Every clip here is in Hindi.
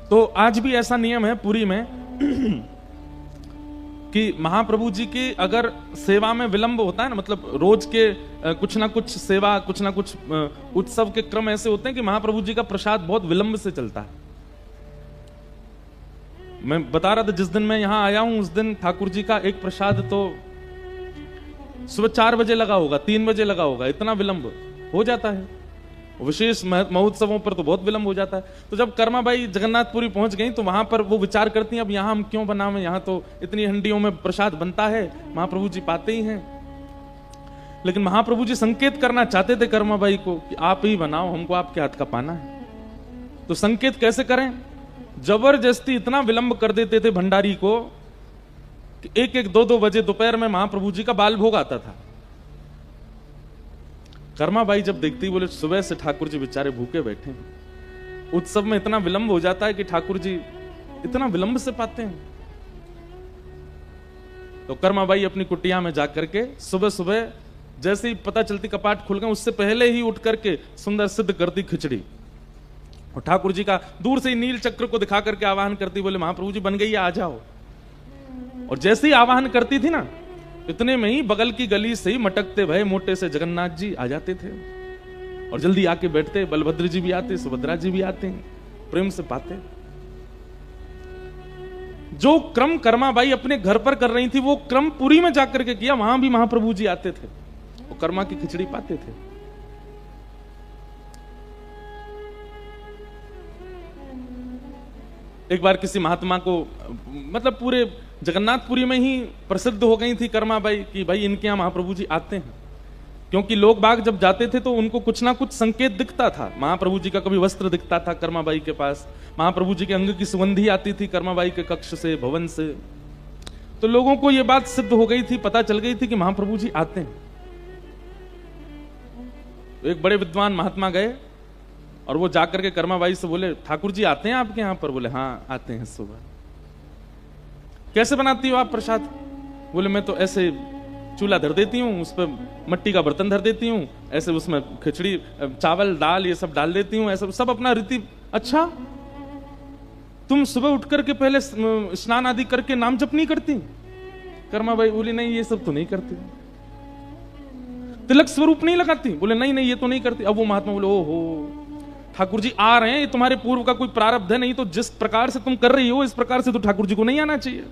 तो आज भी ऐसा नियम है पुरी में कि महाप्रभु जी की अगर सेवा में विलंब होता है ना, मतलब रोज के कुछ ना कुछ सेवा, कुछ ना कुछ उत्सव के क्रम ऐसे होते हैं कि महाप्रभु जी का प्रसाद बहुत विलंब से चलता है। मैं बता रहा था जिस दिन मैं यहां आया हूं उस दिन ठाकुर जी का एक प्रसाद तो सुबह 4 बजे लगा होगा, 3 बजे लगा होगा, इतना विलंब हो जाता है। विशेष महोत्सवों पर तो बहुत विलंब हो जाता है। तो जब कर्माबाई जगन्नाथपुरी पहुंच गई तो वहां पर वो विचार करती हैं अब यहां हम क्यों बनावें, यहां तो इतनी हंडियों में प्रसाद बनता है, महाप्रभु जी पाते ही हैं। लेकिन महाप्रभु जी संकेत करना चाहते थे कर्माबाई को कि आप ही बनाओ, हमको आपके हाथ का पाना है। तो संकेत कैसे करें? जबरदस्ती इतना विलंब कर देते थे भंडारी को कि 1-1, 2-2 बजे दोपहर में महाप्रभु जी का बाल भोग आता था। कर्माबाई जब देखती बोले सुबह से ठाकुर जी बेचारे भूखे बैठे हैं, उत्सव में इतना विलंब हो जाता है कि ठाकुर जी इतना विलंब से पाते हैं। तो कर्माबाई अपनी कुटिया में जाकर के सुबह सुबह जैसे ही पता चलती कपाट खुल गए उससे पहले ही उठ करके सुंदर सिद्ध करती खिचड़ी और ठाकुर जी का दूर से ही नील चक्र को दिखा करके आवाहन करती, बोले महाप्रभु जी बन गई है, आ जाओ। और जैसे ही आवाहन करती थी ना इतने में ही बगल की गली से ही मटकते भय मोटे से जगन्नाथ जी आ जाते थे और जल्दी आके बैठते। बलभद्र जी भी आते, सुभद्रा जी भी आते हैं, प्रेम से पाते। जो क्रम कर्माबाई अपने घर पर कर रही थी वो क्रम पुरी में जाकर के किया, वहां भी महाप्रभु जी आते थे, वो कर्मा की खिचड़ी पाते थे। एक बार किसी महात्मा को, मतलब पूरे जगन्नाथपुरी में ही प्रसिद्ध हो गई थी कर्माबाई कि भाई इनके यहां महाप्रभु जी आते हैं, क्योंकि लोग बाग जब जाते थे तो उनको कुछ ना कुछ संकेत दिखता था। महाप्रभु जी का कभी वस्त्र दिखता था कर्माबाई के पास, महाप्रभु जी के अंग की सुगंधी आती थी कर्माबाई के कक्ष से, भवन से। तो लोगों को यह बात सिद्ध हो गई थी, पता चल गई थी कि महाप्रभु जी आते हैं। तो एक बड़े विद्वान महात्मा गए और वो जाकर के कर्माबाई से बोले ठाकुर जी आते हैं आपके यहां पर? बोले हाँ आते हैं सुबह। कैसे बनाती हो आप प्रसाद? बोले मैं तो ऐसे चूल्हा धर देती हूँ, उस पर मट्टी का बर्तन धर देती हूँ, ऐसे उसमें खिचड़ी चावल दाल ये सब डाल देती हूँ, ऐसा सब अपना रीति। अच्छा तुम सुबह उठ करके पहले स्नान आदि करके नाम जप नहीं करती? कर्माबाई बोली नहीं ये सब तो नहीं करती। तिलक स्वरूप नहीं लगाती? बोले नहीं नहीं ये तो नहीं करती। अब वो महात्मा बोले ओहो ठाकुर जी आ रहे हैं, ये तुम्हारे पूर्व का कोई प्रारब्ध है, नहीं तो जिस प्रकार से तुम कर रही हो इस प्रकार से तो ठाकुर जी को नहीं आना चाहिए।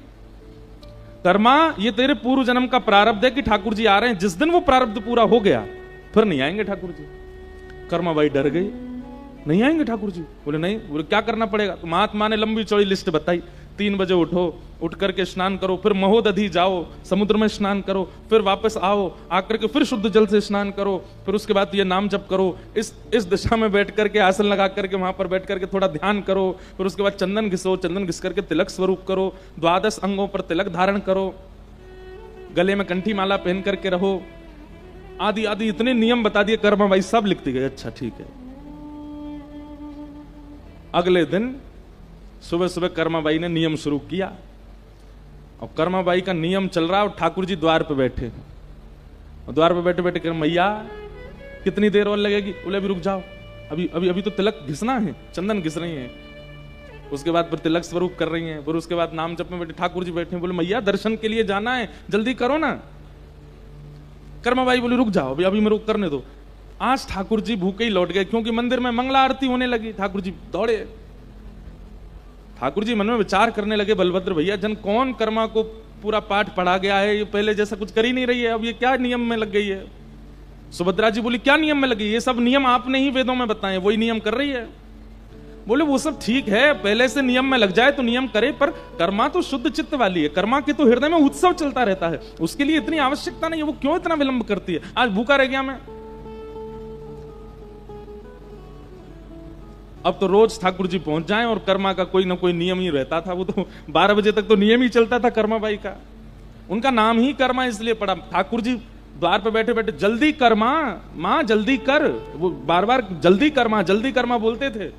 कर्मा ये तेरे पूर्व जन्म का प्रारब्ध है कि ठाकुर जी आ रहे हैं, जिस दिन वो प्रारब्ध पूरा हो गया फिर नहीं आएंगे ठाकुर जी। कर्माबाई डर गई, नहीं आएंगे ठाकुर जी? बोले नहीं। बोले क्या करना पड़ेगा? तो महात्मा ने लंबी चौड़ी लिस्ट बताई। 3 बजे उठो, उठ करके स्नान करो, फिर महोदधि जाओ, समुद्र में स्नान करो, फिर वापस आओ, आकर के फिर शुद्ध जल से स्नान करो, फिर उसके बाद ये नाम जप करो, इस दिशा में बैठ करके आसन लगा करके वहां पर बैठ करके थोड़ा ध्यान करो, फिर उसके बाद चंदन घिसो, चंदन घिस करके तिलक स्वरूप करो, 12 अंगों पर तिलक धारण करो, गले में कंठी माला पहन करके रहो, आदि आदि इतने नियम बता दिए। कर्माबाई सब लिखती गई, अच्छा ठीक है। अगले दिन सुबह सुबह कर्माबाई ने नियम शुरू किया और कर्माबाई का नियम चल रहा और ठाकुर जी द्वार पे बैठे, और द्वार पे बैठे बैठे कह मैया कितनी देर और लगेगी? बोले अभी रुक जाओ, अभी अभी अभी तो तिलक घिसना है, चंदन घिस रही हैं, उसके बाद फिर तिलक स्वरूप कर रही हैं, फिर उसके बाद नाम जप में बैठे ठाकुर जी बैठे। बोले मैया दर्शन के लिए जाना है, जल्दी करो ना। कर्माबाई बोली रुक जाओ, अभी अभी मेरे को करने दो। आज ठाकुर जी भूखे ही लौट गए, क्योंकि मंदिर में मंगला आरती होने लगी। ठाकुर जी दौड़े, ठाकुर जी मन में विचार करने लगे बलभद्र भैया जन कौन कर्मा को पूरा पाठ पढ़ा गया है, ये पहले जैसा कुछ कर ही नहीं रही है, अब ये क्या नियम में लग गई है? सुभद्रा जी बोली क्या नियम में लगी? ये सब नियम आपने ही वेदों में बताए, वही नियम कर रही है। बोले वो सब ठीक है, पहले से नियम में लग जाए तो नियम करे, पर कर्मा तो शुद्ध चित्त वाली है, कर्मा के तो हृदय में उत्सव चलता रहता है, उसके लिए इतनी आवश्यकता नहीं है, वो क्यों इतना विलंब करती है? आज भूखा रह गया मैं। अब तो रोज ठाकुर जी पहुंच जाएं और कर्मा का कोई ना कोई नियम ही रहता था। वो तो 12 बजे तक तो नियम ही चलता था कर्माबाई का, उनका नाम ही कर्मा इसलिए पड़ा। ठाकुर जी द्वार पे बैठे बैठे जल्दी कर्मा, मां जल्दी कर, वो बार बार जल्दी कर्मा बोलते थे,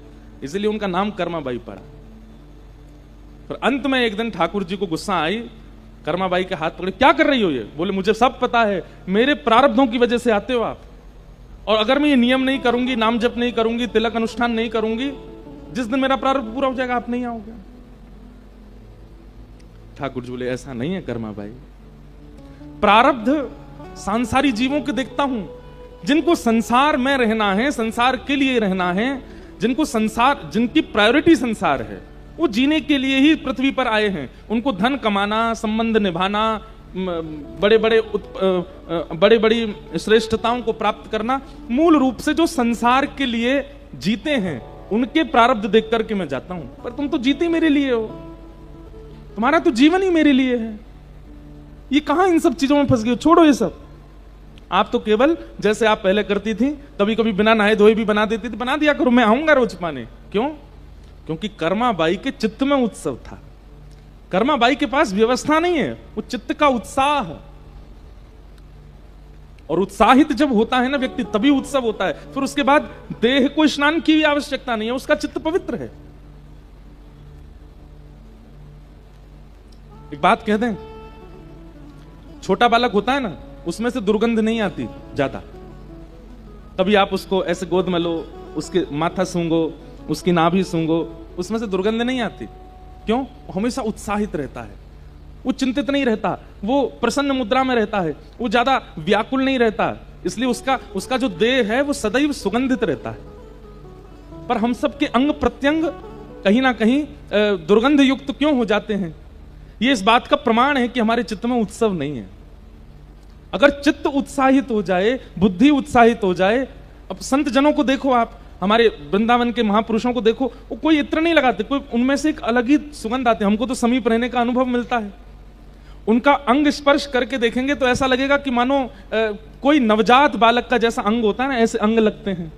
इसलिए उनका नाम कर्माबाई पड़ा। फिर अंत में एक दिन ठाकुर जी को गुस्सा आई, कर्माबाई के हाथ पकड़े, क्या कर रही हो ये? बोले मुझे सब पता है, मेरे प्रारब्धों की वजह से आते हो आप, और अगर मैं ये नियम नहीं करूंगी, नाम जप नहीं करूंगी, तिलक अनुष्ठान नहीं करूंगी, जिस दिन मेरा प्रारब्ध पूरा हो जाएगा आप नहीं आओगे। ठाकुर जी बोले ऐसा नहीं है कर्मा भाई, प्रारब्ध सांसारी जीवों के देखता हूं, जिनको संसार में रहना है, संसार के लिए रहना है, जिनको संसार, जिनकी प्रायोरिटी संसार है, वो जीने के लिए ही पृथ्वी पर आए हैं। उनको धन कमाना, संबंध निभाना, बड़े बड़ी श्रेष्ठताओं को प्राप्त करना, मूल रूप से जो संसार के लिए जीते हैं उनके प्रारब्ध देख करके मैं जाता हूं। पर तुम तो जीते मेरे लिए हो, तुम्हारा तो जीवन ही मेरे लिए है। ये कहां इन सब चीजों में फंस गए? छोड़ो ये सब। आप तो केवल जैसे आप पहले करती थी, कभी कभी बिना नहाए धोए भी बना देती थी, बना दिया करो, मैं आऊंगा रोज पाने। क्यों? क्योंकि कर्मा बाई के चित्त में उत्सव था। कर्मा बाई के पास व्यवस्था नहीं है, वो चित्त का उत्साह, और उत्साहित जब होता है ना व्यक्ति तभी उत्सव होता है। फिर उसके बाद देह को स्नान की भी आवश्यकता नहीं है, उसका चित्त पवित्र है। एक बात कह दें, छोटा बालक होता है ना, उसमें से दुर्गंध नहीं आती ज्यादा। कभी आप उसको ऐसे गोद में लो, उसके माथा सूंघो, उसकी नाभि सूंघो, उसमें से दुर्गंध नहीं आती। क्यों? वो हमेशा उत्साहित रहता है, वो चिंतित नहीं रहता, वो प्रसन्न मुद्रा में रहता है, वो ज्यादा व्याकुल नहीं रहता, इसलिए उसका जो देह है वो सदैव सुगंधित रहता है। पर हम सबके अंग प्रत्यंग कहीं ना कहीं दुर्गंध युक्त क्यों हो जाते हैं? ये इस बात का प्रमाण है कि हमारे चित्त में उत्सव नहीं है। अगर चित्त उत्साहित हो जाए, बुद्धि उत्साहित हो जाए, अब संत जनों को देखो, आप हमारे वृंदावन के महापुरुषों को देखो, वो कोई इत्र नहीं लगाते, कोई उनमें से एक अलग ही सुगंध आती है। हमको तो समीप रहने का अनुभव मिलता है। उनका अंग स्पर्श करके देखेंगे तो ऐसा लगेगा कि मानो कोई नवजात बालक का जैसा अंग होता है ना, ऐसे अंग लगते हैं,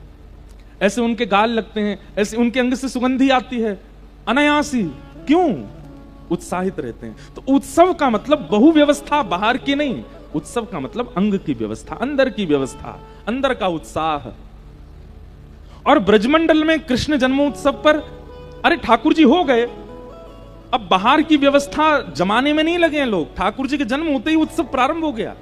ऐसे उनके गाल लगते हैं, ऐसे उनके अंग से सुगंधी आती है अनायासी। क्यों? उत्साहित रहते हैं। तो उत्सव का मतलब बहु व्यवस्था बाहर की नहीं, उत्सव का मतलब अंग की व्यवस्था, अंदर की व्यवस्था, अंदर का उत्साह। और ब्रजमंडल में कृष्ण जन्मोत्सव पर अरे ठाकुर जी हो गए, अब बाहर की व्यवस्था जमाने में नहीं लगे हैं लोग। ठाकुर जी के जन्म होते ही उत्सव प्रारंभ हो गया।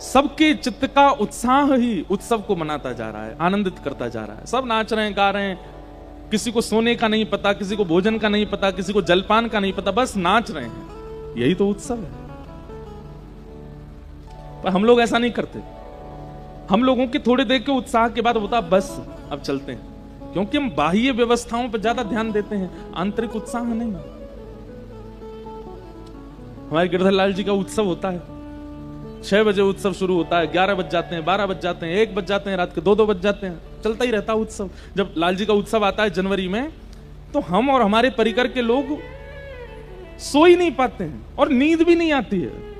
सबके चित्त का उत्साह ही उत्सव को मनाता जा रहा है, आनंदित करता जा रहा है। सब नाच रहे हैं, गा रहे हैं, किसी को सोने का नहीं पता, किसी को भोजन का नहीं पता, किसी को जलपान का नहीं पता, बस नाच रहे हैं। यही तो उत्सव है। पर हम लोग ऐसा नहीं करते। हम लोगों के थोड़े देर के उत्साह के बाद होता बस अब चलते हैं, क्योंकि हम बाह्य व्यवस्थाओं पर ज्यादा ध्यान देते हैं, आंतरिक उत्साह नहीं। हमारे गिरधर लाल जी का उत्सव होता है, 6 बजे उत्सव शुरू होता है, 11 बज जाते हैं, 12 बज जाते हैं, 1 बज जाते हैं, रात के 2 बज जाते हैं, चलता ही रहता है उत्सव। जब लाल जी का उत्सव आता है जनवरी में, तो हम और हमारे परिकर के लोग सो ही नहीं पाते हैं और नींद भी नहीं आती है।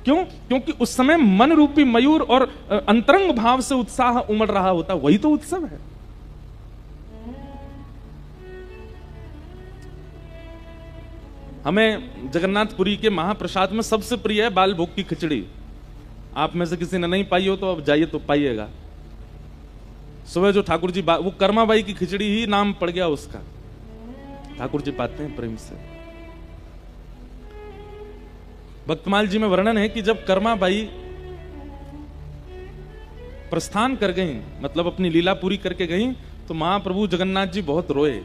क्यों? क्योंकि उस समय मन रूपी मयूर और अंतरंग भाव से उत्साह उमड़ रहा होता, वही तो उत्सव है। हमें जगन्नाथपुरी के महाप्रसाद में सबसे प्रिय है बाल भोग की खिचड़ी। आप में से किसी ने नहीं पाई हो तो अब जाइए तो पाइएगा। सुबह जो ठाकुर जी वो कर्माबाई की खिचड़ी ही नाम पड़ गया उसका, ठाकुर जी पाते हैं प्रेम से। भक्तमाल जी में वर्णन है कि जब कर्माबाई प्रस्थान कर गई, मतलब अपनी लीला पूरी करके गई, तो महाप्रभु जगन्नाथ जी बहुत रोए।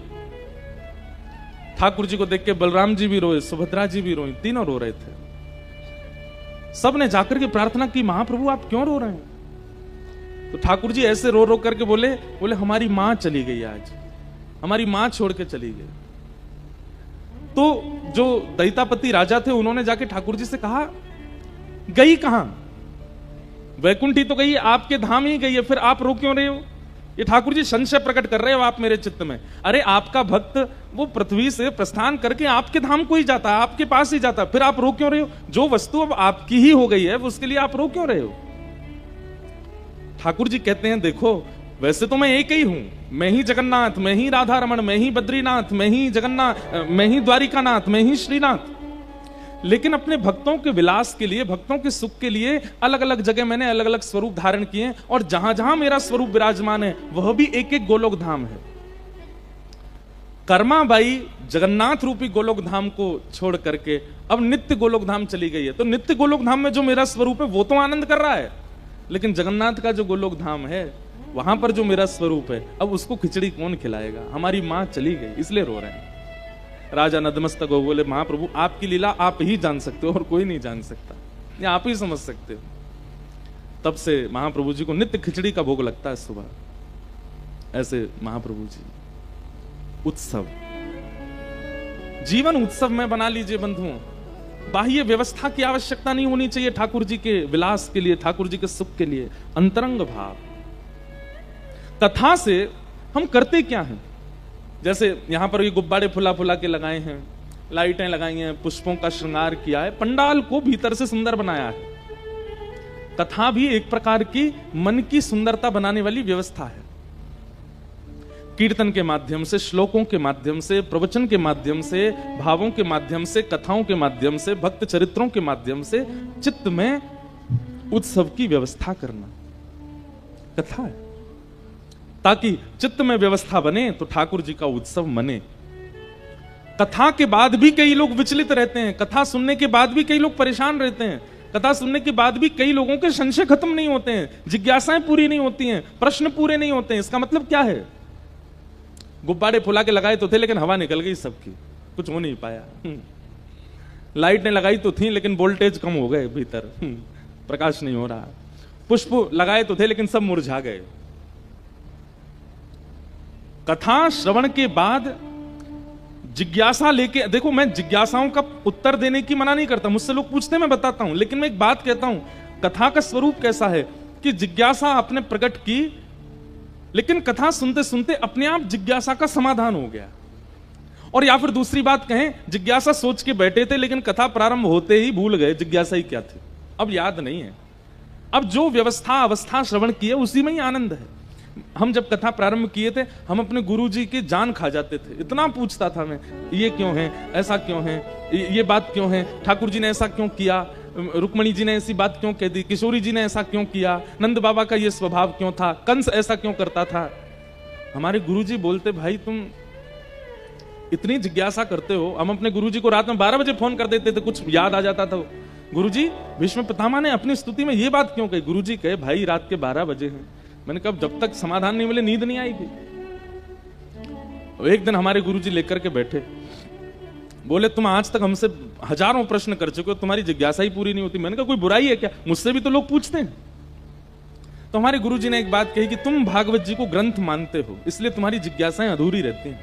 ठाकुर जी को देख के बलराम जी भी रोए, सुभद्रा जी भी रोई, तीनों रो रहे थे। सब ने जाकर के प्रार्थना की, महाप्रभु आप क्यों रो रहे हैं? तो ठाकुर जी ऐसे रो रो करके बोले हमारी मां चली गई, आज हमारी मां छोड़ के चली गई। तो जो दैतापति राजा थे उन्होंने जाके ठाकुर जी से कहा, गई कहां? वैकुंठी तो गई, आपके धाम ही गई है, फिर आप रो क्यों रहे हो? ये ठाकुर जी संशय प्रकट कर रहे हो आप मेरे चित्त में। अरे आपका भक्त वो पृथ्वी से प्रस्थान करके आपके धाम को ही जाता है, आपके पास ही जाता है, फिर आप रो क्यों रहे हो? जो वस्तु अब आपकी ही हो गई है उसके लिए आप रो क्यों रहे हो? ठाकुर जी कहते हैं, देखो वैसे तो मैं एक ही हूं, मैं ही जगन्नाथ, मैं ही राधा रमण, मैं ही बद्रीनाथ, मैं ही जगन्नाथ, मैं ही द्वारिकानाथ, मैं ही श्रीनाथ। लेकिन अपने भक्तों के विलास के लिए, भक्तों के सुख के लिए अलग अलग जगह मैंने अलग अलग स्वरूप धारण किए, और जहां जहां मेरा स्वरूप विराजमान है वह भी एक एक गोलोक धाम है। कर्माबाई जगन्नाथ रूपी गोलोक धाम को छोड़ करके अब नित्य गोलोक धाम चली गई है। तो नित्य गोलोक धाम में जो मेरा स्वरूप है वो तो आनंद कर रहा है, लेकिन जगन्नाथ का जो गोलोक धाम है वहां पर जो मेरा स्वरूप है, अब उसको खिचड़ी कौन खिलाएगा? हमारी मां चली गई, इसलिए रो रहे हैं। राजा नतमस्तक हो बोले, महाप्रभु आपकी लीला आप ही जान सकते हो और कोई नहीं जान सकता, ये आप ही समझ सकते हो। तब से महाप्रभु जी को नित्य खिचड़ी का भोग लगता है सुबह। ऐसे महाप्रभु जी उत्सव, जीवन उत्सव में बना लीजिए बंधुओं। बाह्य व्यवस्था की आवश्यकता नहीं होनी चाहिए ठाकुर जी के विलास के लिए, ठाकुर जी के सुख के लिए। अंतरंग भाव। कथा से हम करते क्या हैं? जैसे यहां पर ये गुब्बारे फुला फुला के लगाए हैं, लाइटें लगाई हैं, पुष्पों का श्रृंगार किया है, पंडाल को भीतर से सुंदर बनाया है। कथा भी एक प्रकार की मन की सुंदरता बनाने वाली व्यवस्था है। कीर्तन के माध्यम से, श्लोकों के माध्यम से, प्रवचन के माध्यम से, भावों के माध्यम से, कथाओं के माध्यम से, भक्त चरित्रों के माध्यम से चित्त में उत्सव की व्यवस्था करना कथा है, ताकि चित्त में व्यवस्था बने तो ठाकुर जी का उत्सव मने। कथा के बाद भी कई लोग विचलित रहते हैं, कथा सुनने के बाद भी कई लोग परेशान रहते हैं, कथा सुनने के बाद भी कई लोगों के संशय खत्म नहीं होते हैं, जिज्ञासाएं पूरी नहीं होती हैं, प्रश्न पूरे नहीं होते हैं। इसका मतलब क्या है? गुब्बारे फुला के लगाए तो थे लेकिन हवा निकल गई सबकी, कुछ हो नहीं पाया। लाइटें लगाई तो थी लेकिन वोल्टेज कम हो गए, भीतर प्रकाश नहीं हो रहा। पुष्प लगाए तो थे लेकिन सब मुरझा गए। कथा श्रवण के बाद जिज्ञासा लेके देखो, मैं जिज्ञासाओं का उत्तर देने की मना नहीं करता, मुझसे लोग पूछते हैं मैं बताता हूं, लेकिन मैं एक बात कहता हूं, कथा का स्वरूप कैसा है कि जिज्ञासा आपने प्रकट की, लेकिन कथा सुनते सुनते अपने आप जिज्ञासा का समाधान हो गया। और या फिर दूसरी बात कहें, जिज्ञासा सोच के बैठे थे लेकिन कथा प्रारंभ होते ही भूल गए जिज्ञासा ही क्या थी, अब याद नहीं है। अब जो व्यवस्था अवस्था श्रवण की है उसी में ही आनंद है। हम जब कथा प्रारंभ किए थे, हम अपने गुरुजी की जान खा जाते थे, इतना पूछता था मैं, ये क्यों है, ऐसा क्यों है, ये बात क्यों है, ठाकुर जी ने ऐसा क्यों किया, रुक्मणी जी ने ऐसी बात क्यों कह दी, किशोरी जी ने ऐसा क्यों किया, नंद बाबा का ये स्वभाव क्यों था, कंस ऐसा क्यों करता था। हमारे गुरुजी बोलते, भाई तुम इतनी जिज्ञासा करते हो। हम अपने गुरुजी को रात में 12 बजे फोन कर देते थे, कुछ याद आ जाता था, गुरुजी भीष्म पितामह ने अपनी स्तुति में ये बात क्यों कही। गुरुजी कहे, भाई रात के 12 बजे हैं। मैंने कहा जब तक समाधान नहीं मिले नींद नहीं आएगी। एक दिन हमारे गुरुजी लेकर के बैठे, बोले तुम आज तक हमसे हजारों प्रश्न कर चुके हो, तुम्हारी जिज्ञासा ही पूरी नहीं होती। मैंने कहा कोई बुराई है क्या, मुझसे भी तो लोग पूछते हैं। तो हमारे गुरुजी ने एक बात कही कि तुम भागवत जी को ग्रंथ मानते हो, इसलिए तुम्हारी जिज्ञासाएं अधूरी रहती हैं।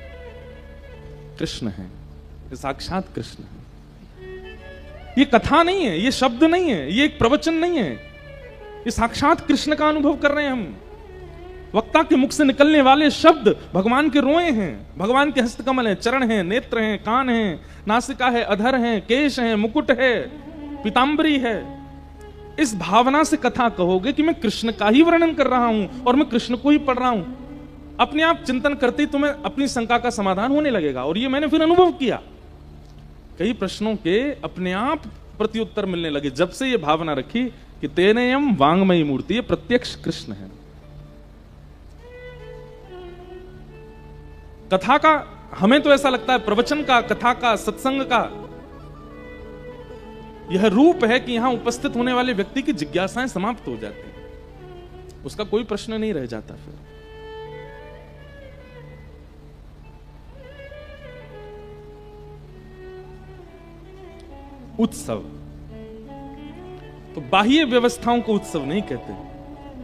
कृष्ण है, ये साक्षात कृष्ण है, ये कथा नहीं है, ये शब्द नहीं है, ये एक प्रवचन नहीं है, ये साक्षात कृष्ण का अनुभव कर रहे हैं हम। वक्ता के मुख से निकलने वाले शब्द भगवान के रोए हैं, भगवान के हस्तकमल हैं, चरण हैं, नेत्र हैं, कान हैं, नासिका है, अधर हैं, केश हैं, मुकुट है, पीतांबरी है। इस भावना से कथा कहोगे कि मैं कृष्ण का ही वर्णन कर रहा हूं और मैं कृष्ण को ही पढ़ रहा हूं, अपने आप चिंतन करते ही तुम्हें अपनी शंका का समाधान होने लगेगा। और ये मैंने फिर अनुभव किया, कई प्रश्नों के अपने आप प्रत्युत्तर मिलने लगे जब से ये भावना रखी कि तेनेयम वांगमयी मूर्ति, ये प्रत्यक्ष कृष्ण है। कथा का हमें तो ऐसा लगता है, प्रवचन का, कथा का, सत्संग का यह रूप है कि यहां उपस्थित होने वाले व्यक्ति की जिज्ञासाएं समाप्त हो जाती हैं, उसका कोई प्रश्न नहीं रह जाता। फिर उत्सव तो बाह्य व्यवस्थाओं को उत्सव नहीं कहते,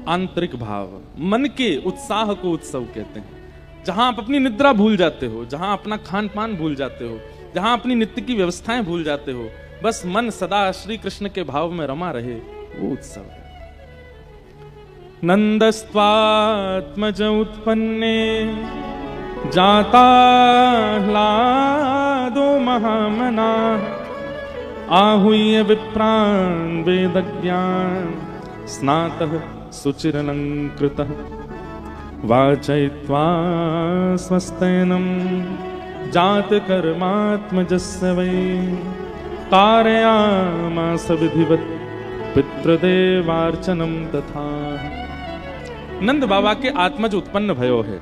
आंतरिक भाव, मन के उत्साह को उत्सव कहते हैं। जहां आप अपनी निद्रा भूल जाते हो, जहां अपना खान पान भूल जाते हो, जहां अपनी नित्य की व्यवस्थाएं भूल जाते हो, बस मन सदा श्री कृष्ण के भाव में रमा रहे, वो उत्सव है। नंदस्त्वात्मज उत्पन्ने जाता ह्लादो महामना आहूय विप्रान् वेदज्ञान स्नातः सुचिरलंकृतः वाचयित्वा स्वस्तेनं जात कर्मात्मजस्य वै कारयामास विधिवत् पितृदेवार्चनं तथा। नंद बाबा के आत्मज उत्पन्न भयो है।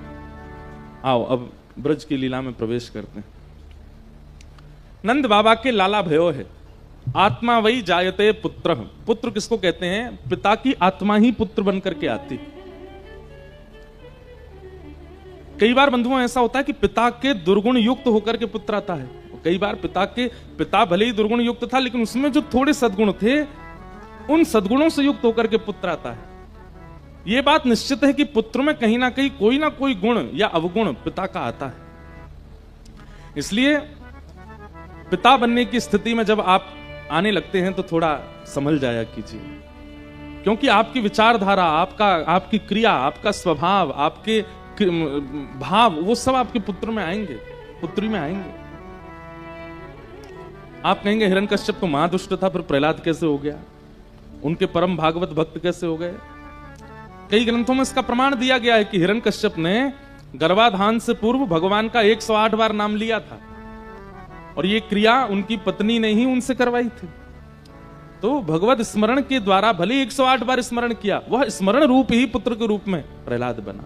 आओ अब ब्रज की लीला में प्रवेश करते हैं। नंद बाबा के लाला भयो है। आत्मा वही जायते पुत्र, पुत्र किसको कहते हैं? पिता की आत्मा ही पुत्र बनकर के आती। कई बार बंधुओं ऐसा होता है कि पिता के दुर्गुण युक्त होकर के पुत्र आता है। कई बार पिता भले ही दुर्गुण युक्त था, लेकिन उसमें जो थोड़े सद्गुण थे, उन सद्गुणों से युक्त होकर के पुत्र आता है। यह बात निश्चित है कि पुत्र में कहीं ना कोई गुण या अवगुण पिता का आता है। इसलिए पिता बनने की स्थिति में जब आप आने लगते हैं तो थोड़ा संभल जाया कीजिए, क्योंकि आपकी विचारधारा, आपकी क्रिया, आपका स्वभाव, आपके भाव, वो सब आपके पुत्र में आएंगे, पुत्री में आएंगे। आप कहेंगे हिरण्यकश्यप तो महादुष्ट था, फिर प्रहलाद कैसे हो गया, उनके परम भागवत भक्त कैसे हो गए? कई ग्रंथों में इसका प्रमाण दिया गया है कि हिरण्यकश्यप ने गर्भाधान से पूर्व भगवान का 108 बार नाम लिया था, और ये क्रिया उनकी पत्नी ने ही उनसे करवाई थी। तो भगवत स्मरण के द्वारा भले 108 बार स्मरण किया, वह स्मरण रूप ही पुत्र के रूप में प्रहलाद बना,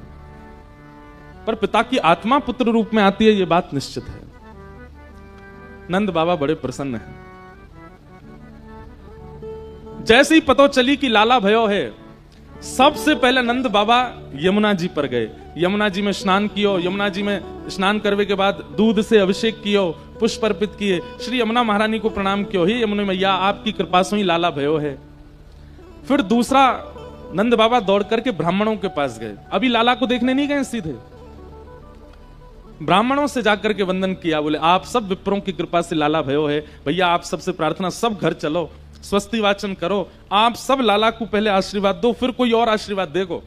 पर पिता की आत्मा पुत्र रूप में आती है, यह बात निश्चित है। नंद बाबा बड़े प्रसन्न हैं। जैसे ही पतो चली कि लाला भयो है, सबसे पहले नंद बाबा यमुना जी पर गए। यमुना जी में स्नान कियो, यमुना जी में स्नान करने के बाद दूध से अभिषेक कियो, पुष्प अर्पित किए, श्री यमुना महारानी को प्रणाम कियो, हे यमुना मैया आपकी कृपा से ही लाला भयो है। फिर दूसरा नंद बाबा दौड़ करके ब्राह्मणों के पास गए। अभी लाला को देखने नहीं गए, सीधे ब्राह्मणों से जाकर के वंदन किया। बोले आप सब विप्रों की कृपा से लाला भयो है, भैया आप सबसे प्रार्थना, सब घर चलो, स्वस्ति वाचन करो, आप सब लाला को पहले आशीर्वाद दो, फिर कोई और आशीर्वाद देखो।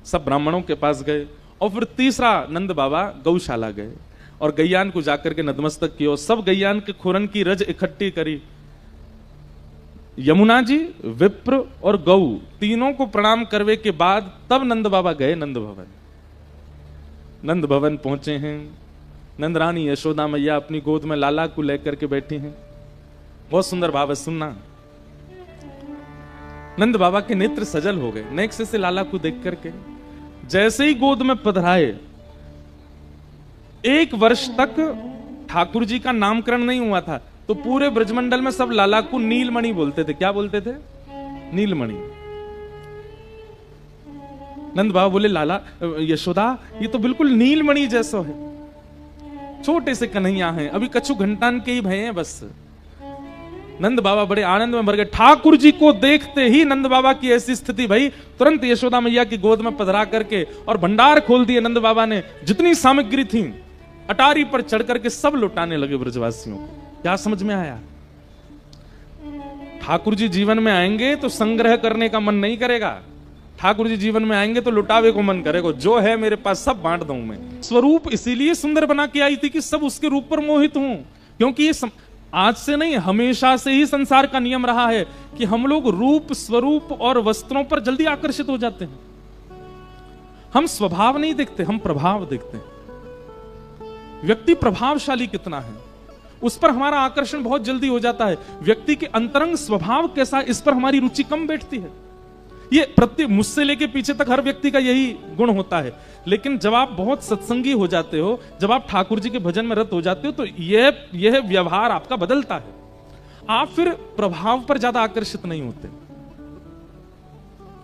सब ब्राह्मणों के पास गए, और फिर तीसरा नंद बाबा गौशाला गए और गैयान को जाकर के नतमस्तक किया। सब गैयान के खुरन की रज इकट्ठी करी। यमुना जी, विप्र और गौ तीनों को प्रणाम करने के बाद तब नंद बाबा गए नंद भवन। नंद भवन पहुंचे हैं, नंद रानी यशोदा मैया अपनी गोद में लाला को लेकर के बैठी हैं। बहुत सुंदर भाव है, सुनना। नंद बाबा के नेत्र सजल हो गए नेक्स्ट से लाला को देख करके। जैसे ही गोद में पधराए, 1 वर्ष तक ठाकुर जी का नामकरण नहीं हुआ था, तो पूरे ब्रजमंडल में सब लाला को नीलमणि बोलते थे। क्या बोलते थे? नीलमणि। नंद बाबा बोले लाला यशोदा ये तो बिल्कुल नीलमणि जैसा है, छोटे से कन्हैया हैं, अभी कछु घंटान के ही भय हैं बस। नंद बाबा बड़े आनंद में भर गए। ठाकुर जी को देखते ही नंद बाबा की ऐसी स्थिति भई, तुरंत यशोदा मैया की गोद में पधरा करके और भंडार खोल दिए नंद बाबा ने। जितनी सामग्री थी अटारी पर चढ़ करके सब लुटाने लगे ब्रजवासियों को। क्या समझ में आया? ठाकुर जी जीवन में आएंगे तो संग्रह करने का मन नहीं करेगा, ठाकुर जी जीवन में आएंगे तो लुटावे को मन करेगा। जो है मेरे पास सब बांट दूं मैं। स्वरूप इसीलिए सुंदर बना के आई थी कि सब उसके रूप पर मोहित हूं, क्योंकि ये आज से नहीं हमेशा से ही संसार का नियम रहा है कि हम लोग रूप, स्वरूप और वस्त्रों पर जल्दी आकर्षित हो जाते हैं। हम स्वभाव नहीं देखते, हम प्रभाव देखते हैं। व्यक्ति प्रभावशाली कितना है उस पर हमारा आकर्षण बहुत जल्दी हो जाता है। व्यक्ति के अंतरंग स्वभाव कैसा, इस पर हमारी रुचि कम बैठती है। ये प्रत्येक मुझसे लेके पीछे तक हर व्यक्ति का यही गुण होता है। लेकिन जब आप बहुत सत्संगी हो जाते हो, जब आप ठाकुर जी के भजन में रत हो जाते हो, तो यह व्यवहार आपका बदलता है। आप फिर प्रभाव पर ज्यादा आकर्षित नहीं होते।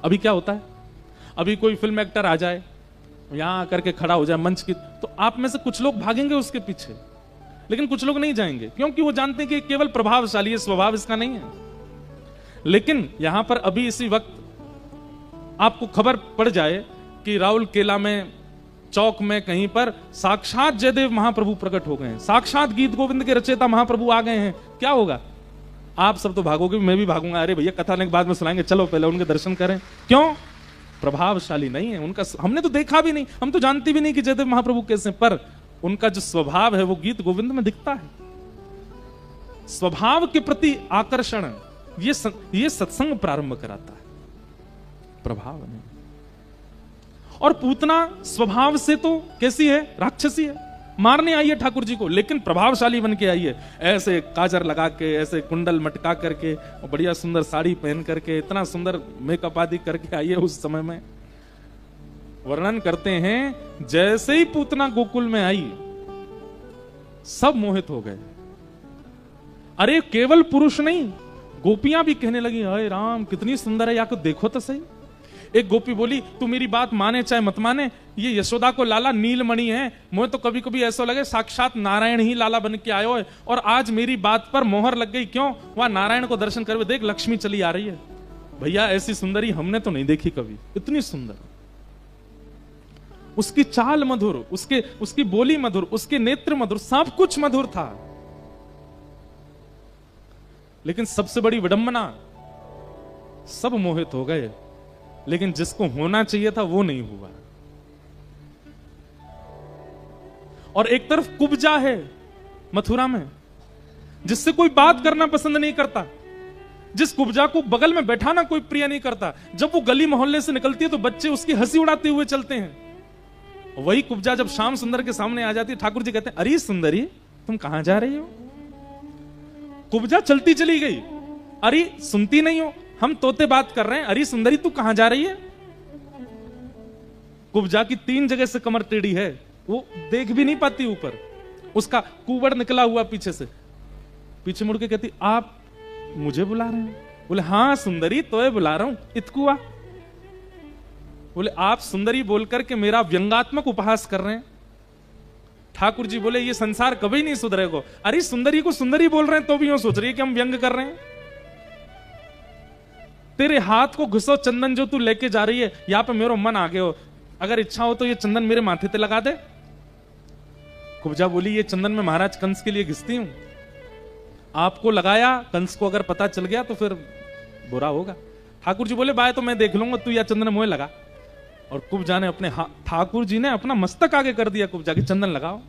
अभी क्या होता है, अभी कोई फिल्म एक्टर आ जाए, यहां आकर के खड़ा हो जाए मंच की, तो आप में से कुछ लोग भागेंगे उसके पीछे, लेकिन कुछ लोग नहीं जाएंगे, क्योंकि वो जानते हैं कि केवल प्रभावशाली है, स्वभाव इसका नहीं है। लेकिन यहां पर अभी इसी वक्त आपको खबर पड़ जाए कि राउल केला में चौक में कहीं पर साक्षात जयदेव महाप्रभु प्रकट हो गए हैं, साक्षात गीत गोविंद के रचयिता महाप्रभु आ गए हैं, क्या होगा? आप सब तो भागोगे, मैं भी भागूंगा। अरे भैया कथा ने बाद में सुनाएंगे, चलो पहले उनके दर्शन करें। क्यों? प्रभावशाली नहीं है उनका, हमने तो देखा भी नहीं, हम तो जानते भी नहीं कि जयदेव महाप्रभु कैसे, पर उनका जो स्वभाव है वो गीत गोविंद में दिखता है। स्वभाव के प्रति आकर्षण ये सत्संग प्रारंभ कराता है, प्रभाव नहीं। और पूतना स्वभाव से तो कैसी है? राक्षसी है, मारने आई है ठाकुर जी को, लेकिन प्रभावशाली बन के आई है। ऐसे काजर लगा के, ऐसे कुंडल मटका करके, और बढ़िया सुंदर साड़ी पहन करके, इतना सुंदर मेकअप आदि करके आई है। उस समय में वर्णन करते हैं, जैसे ही पूतना गोकुल में आई सब मोहित हो गए। अरे केवल पुरुष नहीं, गोपियां भी कहने लगी, हाय राम कितनी सुंदर है, या को देखो तो सही। एक गोपी बोली, तू मेरी बात माने चाहे मत माने, ये यशोदा को लाला नीलमणि है, मुझे तो कभी कभी ऐसा लगे साक्षात नारायण ही लाला बन के आयो है, और आज मेरी बात पर मोहर लग गई। क्यों? वहां नारायण को दर्शन करवे, देख लक्ष्मी चली आ रही है। भैया ऐसी सुंदरी हमने तो नहीं देखी कभी, इतनी सुंदर, उसकी चाल मधुर, उसकी बोली मधुर, उसके नेत्र मधुर, सब कुछ मधुर था। लेकिन सबसे बड़ी विडंबना, सब मोहित हो गए, लेकिन जिसको होना चाहिए था वो नहीं हुआ। और एक तरफ कुब्जा है मथुरा में, जिससे कोई बात करना पसंद नहीं करता, जिस कुब्जा को बगल में बैठाना कोई प्रिय नहीं करता। जब वो गली मोहल्ले से निकलती है तो बच्चे उसकी हंसी उड़ाते हुए चलते हैं। वही कुब्जा जब श्याम सुंदर के सामने आ जाती है, ठाकुर जी कहते हैं, अरे सुंदरी तुम कहां जा रही हो? कुब्जा चलती चली गई, अरे सुनती नहीं हो, हम तोते बात कर रहे हैं, अरे सुंदरी तू कहां जा रही है? कुब्जा की 3 जगह से कमर टेढ़ी है, वो देख भी नहीं पाती ऊपर, उसका कुबड़ निकला हुआ पीछे से। पीछे मुड़ के कहती, आप मुझे बुला रहे हैं? बोले हाँ सुंदरी तो बुला रहा हूं, इतकुआ। बोले आप सुंदरी बोलकर के मेरा व्यंगात्मक उपहास कर रहे हैं। ठाकुर जी बोले ये संसार कभी नहीं सुधरेगा। अरे सुंदरी को सुंदरी बोल रहे हैं तो भी यूं सोच रही है कि हम व्यंग कर रहे हैं। तेरे हाथ को घुसो चंदन जो तू लेके जा रही है, यहां पे मेरा मन आ गया हो, अगर इच्छा हो तो ये चंदन मेरे माथे पे लगा दे। कुब्जा बोली ये चंदन मैं महाराज कंस के लिए घिसती हूं, आपको लगाया, कंस को अगर पता चल गया तो फिर बुरा होगा। ठाकुर जी बोले बाय तो मैं देख लूंगा, तू या चंदन मोहे लगा। और कुब्जा ने अपने ठाकुर जी ने अपना मस्तक आगे कर दिया कुब्जा के, चंदन लगाओ।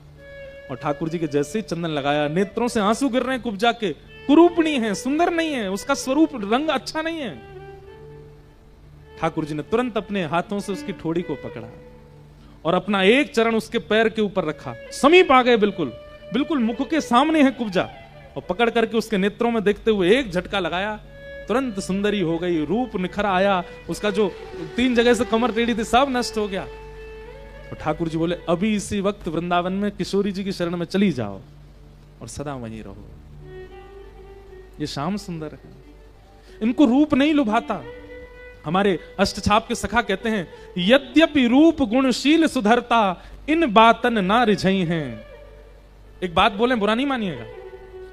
और ठाकुर जी के जैसे ही चंदन लगाया, नेत्रों से आंसू गिर रहे हैं कुब्जा के, कुरूपणी है, सुंदर नहीं है, उसका स्वरूप रंग अच्छा नहीं है। ठाकुर जी ने तुरंत अपने हाथों से उसकी ठोड़ी को पकड़ा और अपना एक चरण उसके पैर के ऊपर रखा, समीप आ गए, बिल्कुल बिल्कुल मुख के सामने है कुब्जा, और पकड़ करके उसके नेत्रों में देखते हुए एक झटका लगाया, तुरंत सुंदरी हो गई, रूप निखर आया, उसका जो 3 जगह से कमर टेढ़ी थी सब नष्ट हो गया। और ठाकुर जी बोले अभी इसी वक्त वृंदावन में किशोरी जी की शरण में चली जाओ और सदा वहीं रहो। ये श्याम सुंदर है, इनको रूप नहीं लुभाता। हमारे अष्टछाप के सखा कहते हैं, यद्यपि रूप गुणशील सुधरता, इन बातन ना रिझई हैं। एक बात बोले बुरा नहीं मानिएगा,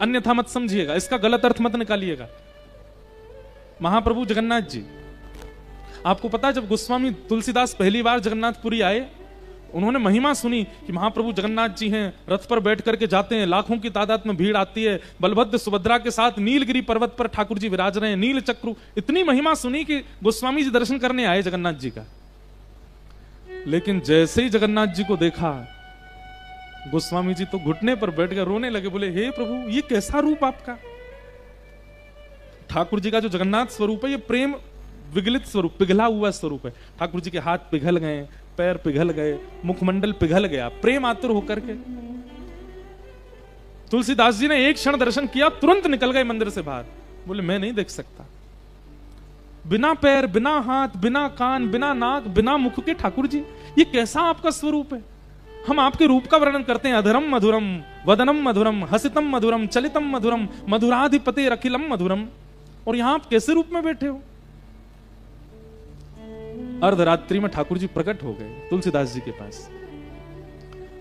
अन्यथा मत समझिएगा, इसका गलत अर्थ मत निकालिएगा। महाप्रभु जगन्नाथ जी, आपको पता है जब गोस्वामी तुलसीदास पहली बार जगन्नाथपुरी आए, उन्होंने महिमा सुनी कि महाप्रभु जगन्नाथ जी हैं, रथ पर बैठ करके जाते हैं, लाखों की तादाद में भीड़ आती है, बलभद्र सुभद्रा के साथ नीलगिरी पर्वत पर ठाकुर जी विराज रहे हैं, नील चक्र, इतनी महिमा सुनी कि गोस्वामी जी दर्शन करने आए जगन्नाथ जी का। लेकिन जैसे ही जगन्नाथ जी को देखा, गोस्वामी जी तो घुटने पर बैठ कर रोने लगे, बोले हे प्रभु ये कैसा रूप आपका। ठाकुर जी का जो जगन्नाथ स्वरूप है ये प्रेम विगलित स्वरूप, पिघला हुआ स्वरूप है। ठाकुर जी के हाथ पिघल गए, पैर पिघल गए, मुखमंडल पिघल गया, प्रेम आतुर होकर के। तुलसीदास जी ने एक क्षण दर्शन किया, तुरंत निकल गए मंदिर से बाहर, बोले मैं नहीं देख सकता। बिना पैर, बिना हाथ, बिना कान, बिना नाक, बिना मुख के ठाकुर जी, ये कैसा आपका स्वरूप है। हम आपके रूप का वर्णन करते हैं, अधरम मधुरम, वदनम मधुरम, हसितम मधुरम, चलितम मधुरम, मधुराधिपते रखिलम मधुरम, और यहां आप कैसे रूप में बैठे हो। अर्धरात्रि में ठाकुर जी प्रकट हो गए तुलसीदास जी के पास।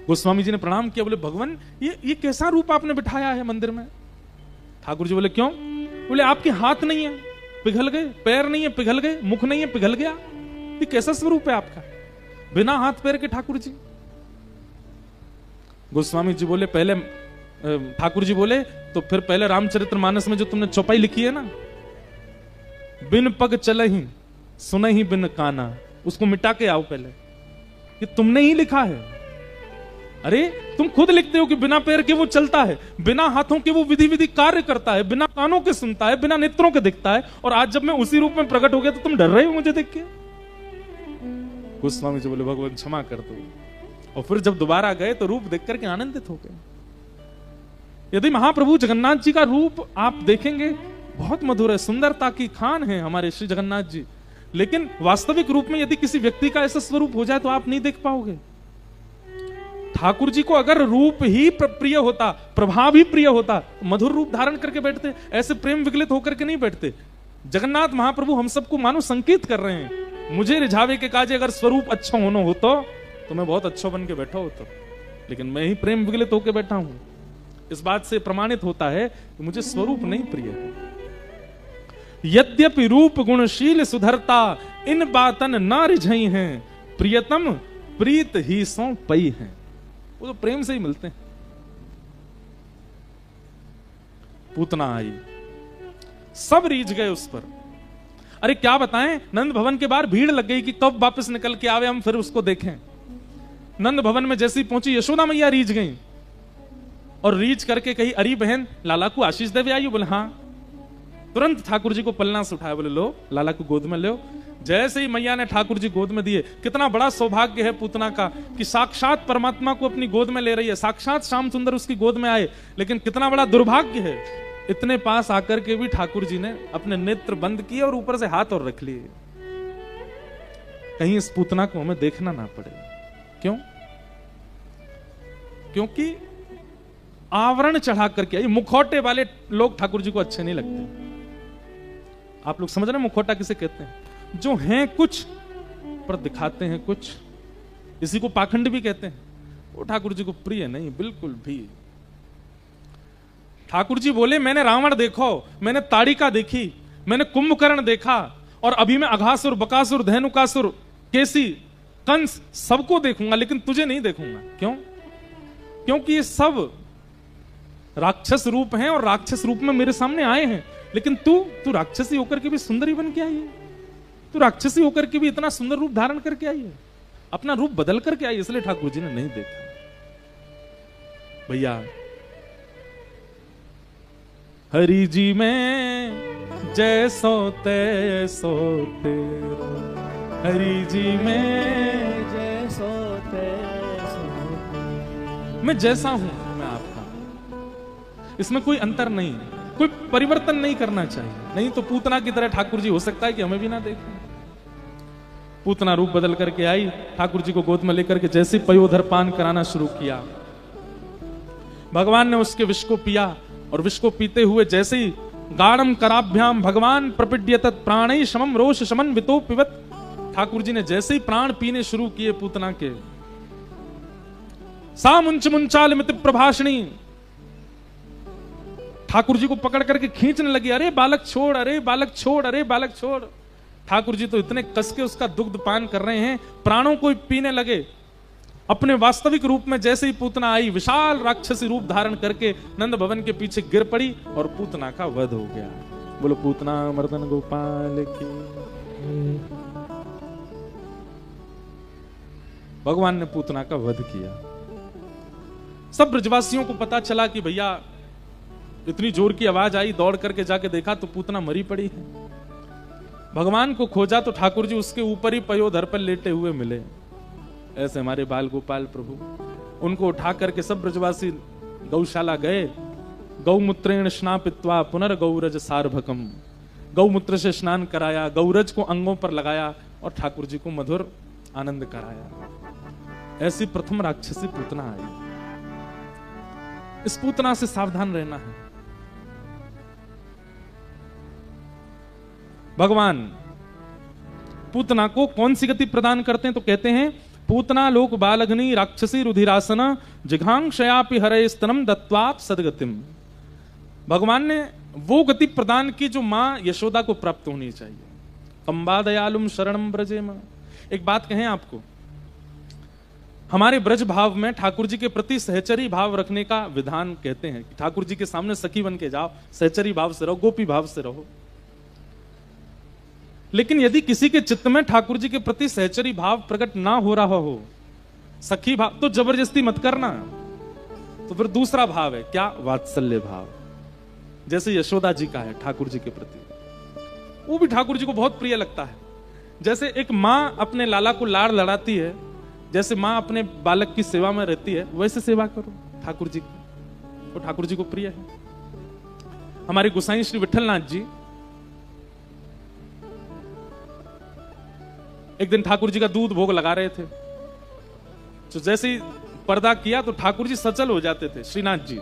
गोस्वामी जी ने प्रणाम किया, बोले भगवान ये कैसा रूप आपने बिठाया है मंदिर में। ठाकुर जी बोले क्यों? बोले आपके हाथ नहीं है, पिघल गए, पैर नहीं है, पिघल गए, मुख नहीं है, पिघल गया, ये कैसा स्वरूप है आपका, बिना हाथ पैर के ठाकुर जी। गोस्वामी जी बोले पहले, ठाकुर जी बोले तो फिर पहले रामचरितमानस में जो तुमने चौपाई लिखी है ना, बिन पग चलहि सुनहि बिन काना, उसको मिटा के आओ पहले, ये तुमने ही लिखा है। अरे तुम खुद लिखते हो कि बिना पैर के वो चलता है, बिना हाथों के वो विधि विधि कार्य करता है, बिना कानों के सुनता है, बिना नेत्रों के दिखता है, और आज जब मैं उसी रूप में प्रकट हो गया तो तुम डर रहे हो मुझे देख के। गोस्वामी जी बोले भगवान क्षमा कर दो, और फिर जब दोबारा गए तो रूप देख करके आनंदित हो गए। यदि महाप्रभु जगन्नाथ जी का रूप आप देखेंगे बहुत मधुर है, सुंदरता की खान है हमारे श्री जगन्नाथ जी, लेकिन वास्तविक रूप में यदि किसी व्यक्ति का ऐसा स्वरूप हो जाए तो आप नहीं देख पाओगे। ठाकुर जी को अगर रूप ही प्रिय होता, प्रभाव ही प्रिय होता, मधुर रूप धारण करके बैठते, ऐसे प्रेम विगलित होकर के नहीं बैठते। जगन्नाथ महाप्रभु हम सबको मानो संकेत कर रहे हैं मुझे रिझावे के काजे अगर स्वरूप अच्छा होना हो तो मैं बहुत अच्छा बन के बैठा होता, लेकिन मैं ही प्रेम विगलित होके बैठा हूं। इस बात से प्रमाणित होता है कि मुझे स्वरूप नहीं प्रिय है। यद्यपि रूप गुणशील सुधरता, इन बातन ना रिझई हैं, प्रियतम प्रीत ही सो पई हैं। वो तो प्रेम से ही मिलते हैं। पूतना आई, सब रीझ गए उस पर। अरे क्या बताएं, नंद भवन के बाहर भीड़ लग गई कि कब वापस निकल के आवे, हम फिर उसको देखें। नंद भवन में जैसी पहुंची, यशोदा मैया रीझ गई और रीझ करके कही, अरे बहन लाला को आशीष देवे आई। बोले हाँ। तुरंत ठाकुर जी को पलना से उठाया, बोले लो लाला को गोद में लो। जैसे ही मैया ने ठाकुर जी गोद में दिए, कितना बड़ा सौभाग्य है पूतना का कि साक्षात परमात्मा को अपनी गोद में ले रही है, साक्षात श्याम सुंदर उसकी गोद में आए। लेकिन कितना बड़ा दुर्भाग्य है, इतने पास आकर के भी ठाकुर जी ने अपने नेत्र बंद किए और ऊपर से हाथ और रख लिए, कहीं इस पूतना को हमें देखना ना पड़े। क्यों? क्योंकि आवरण चढ़ा करके आई। मुखौटे वाले लोग ठाकुर जी को अच्छे नहीं लगते। आप लोग समझ रहे हैं मुखौटा किसे कहते हैं? जो हैं कुछ पर दिखाते हैं कुछ, इसी को पाखंड भी कहते हैं। वो ठाकुर जी को प्रिय नहीं बिल्कुल भी। ठाकुर जी बोले, मैंने रावण देखो, मैंने ताड़िका देखी, मैंने कुंभकर्ण देखा, और अभी मैं अघासुर, बकासुर, धेनुकासुर, केसी, कंस सबको देखूंगा, लेकिन तुझे नहीं देखूंगा। क्यों? क्योंकि ये सब राक्षस रूप हैं और राक्षस रूप में मेरे सामने आए हैं। लेकिन तू राक्षसी होकर के भी सुंदरी बन के आई है, तू राक्षसी होकर के भी इतना सुंदर रूप धारण करके आई है, अपना रूप बदल करके आई। इसलिए ठाकुर जी ने नहीं देखा। भैया हरि जी में जैसो तैसो तेरा, हरि जी में जैसो तैसो, मैं जैसा हूं मैं आपका, इसमें कोई अंतर नहीं, कोई परिवर्तन नहीं करना चाहिए। नहीं तो पूतना की तरह ठाकुर जी हो सकता है कि हमें भी ना देखें। पूतना रूप बदल करके आई, ठाकुर जी को गोद में लेकर के जैसे पयोधर पान कराना शुरू किया, भगवान ने उसके विष को पिया, और विष को पीते हुए जैसे ही गाढ़म कराभ्याम भगवान प्रपिड्यत प्राणै शमम रोष शमन वितो पिबत, ठाकुर जी ने जैसे ही प्राण पीने शुरू किए पूतना के, सा मुंच मुंचाल मित प्रभाषणी, ठाकुर जी को पकड़ करके खींचने लगी। अरे बालक छोड़, अरे बालक छोड़, अरे बालक छोड़। ठाकुर जी तो इतने कस के उसका दुग्ध पान कर रहे हैं, प्राणों को पीने लगे। अपने वास्तविक रूप में जैसे ही पूतना आई, विशाल राक्षसी रूप धारण करके नंद भवन के पीछे गिर पड़ी और पूतना का वध हो गया। बोलो पूतना मर्दन गोपाल की। भगवान ने पूतना का वध किया। सब ब्रजवासियों को पता चला कि भैया इतनी जोर की आवाज आई, दौड़ करके जाके देखा तो पूतना मरी पड़ी है। भगवान को खोजा तो ठाकुर जी उसके ऊपर ही पयोधर पर लेटे हुए मिले। ऐसे हमारे बाल गोपाल प्रभु, उनको उठा करके सब ब्रजवासी गौशाला गए। गौमूत्रेण स्नापित्वा पुनर्गौरज सार्भकम, गौमूत्र से स्नान कराया, गौरज को अंगों पर लगाया और ठाकुर जी को मधुर आनंद कराया। ऐसी प्रथम राक्षसी पूतना आई। इस पूतना से सावधान रहना है। भगवान पूतना को कौन सी गति प्रदान करते हैं? तो कहते हैं पूतना लोक बालग्नि राक्षसी रुधिरासना जिघांक्षयापि हरे स्तनम दत्वाप सदगतिम। भगवान ने वो गति प्रदान की जो मां यशोदा को प्राप्त होनी चाहिए। कंबा दयालुम शरणम ब्रजेम। एक बात कहें आपको, हमारे ब्रज भाव में ठाकुर जी के प्रति सहचरी भाव रखने का विधान कहते हैं कि ठाकुर जी के सामने सखी बन के जाओ, सहचरी भाव से रहो, गोपी भाव से रहो। लेकिन यदि किसी के चित्त में ठाकुर जी के प्रति सहचरी भाव प्रकट ना हो रहा हो, सखी भाव, तो जबरदस्ती मत करना। तो फिर दूसरा भाव है क्या? वात्सल्य भाव, जैसे यशोदा जी का है ठाकुर जी के प्रति, वो भी ठाकुर जी को बहुत प्रिय लगता है। जैसे एक मां अपने लाला को लाड़ लड़ाती है, जैसे मां अपने बालक की सेवा में रहती है, वैसे सेवा करो ठाकुर जी की, वो ठाकुर जी को प्रिय है। हमारे गोसाई श्री विठलनाथ जी एक दिन ठाकुर जी का दूध भोग लगा रहे थे, तो जैसे ही पर्दा किया तो ठाकुर जी सचल हो जाते थे, श्रीनाथ जी,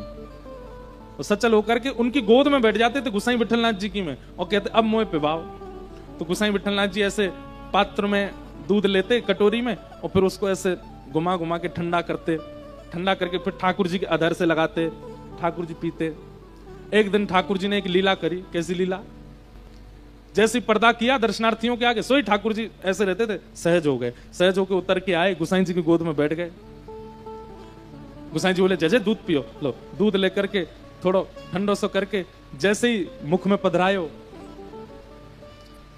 तो सचल होकर के उनकी गोद में बैठ जाते थे गोसाई विठलनाथ जी की में, और कहते अब मोए पिबाओ। तो गोसाई विठलनाथ जी ऐसे पात्र में दूध लेते कटोरी में और फिर उसको ऐसे घुमा घुमा के ठंडा करते, ठंडा करके फिर ठाकुर जी के अधर से लगाते, ठाकुर जी पीते। एक दिन ठाकुर जी ने एक लीला करी। कैसी लीला? जैसे पर्दा किया दर्शनार्थियों के आगे, सोई ठाकुर जी ऐसे रहते थे, सहज हो गए, सहज होकर उतर के आए, गुसाई जी की गोद में बैठ गए। गुसाई जी बोले जजे दूध पियो। लो दूध लेकर के थोड़ा ठंडो सो करके जैसे ही मुख में पधरायो,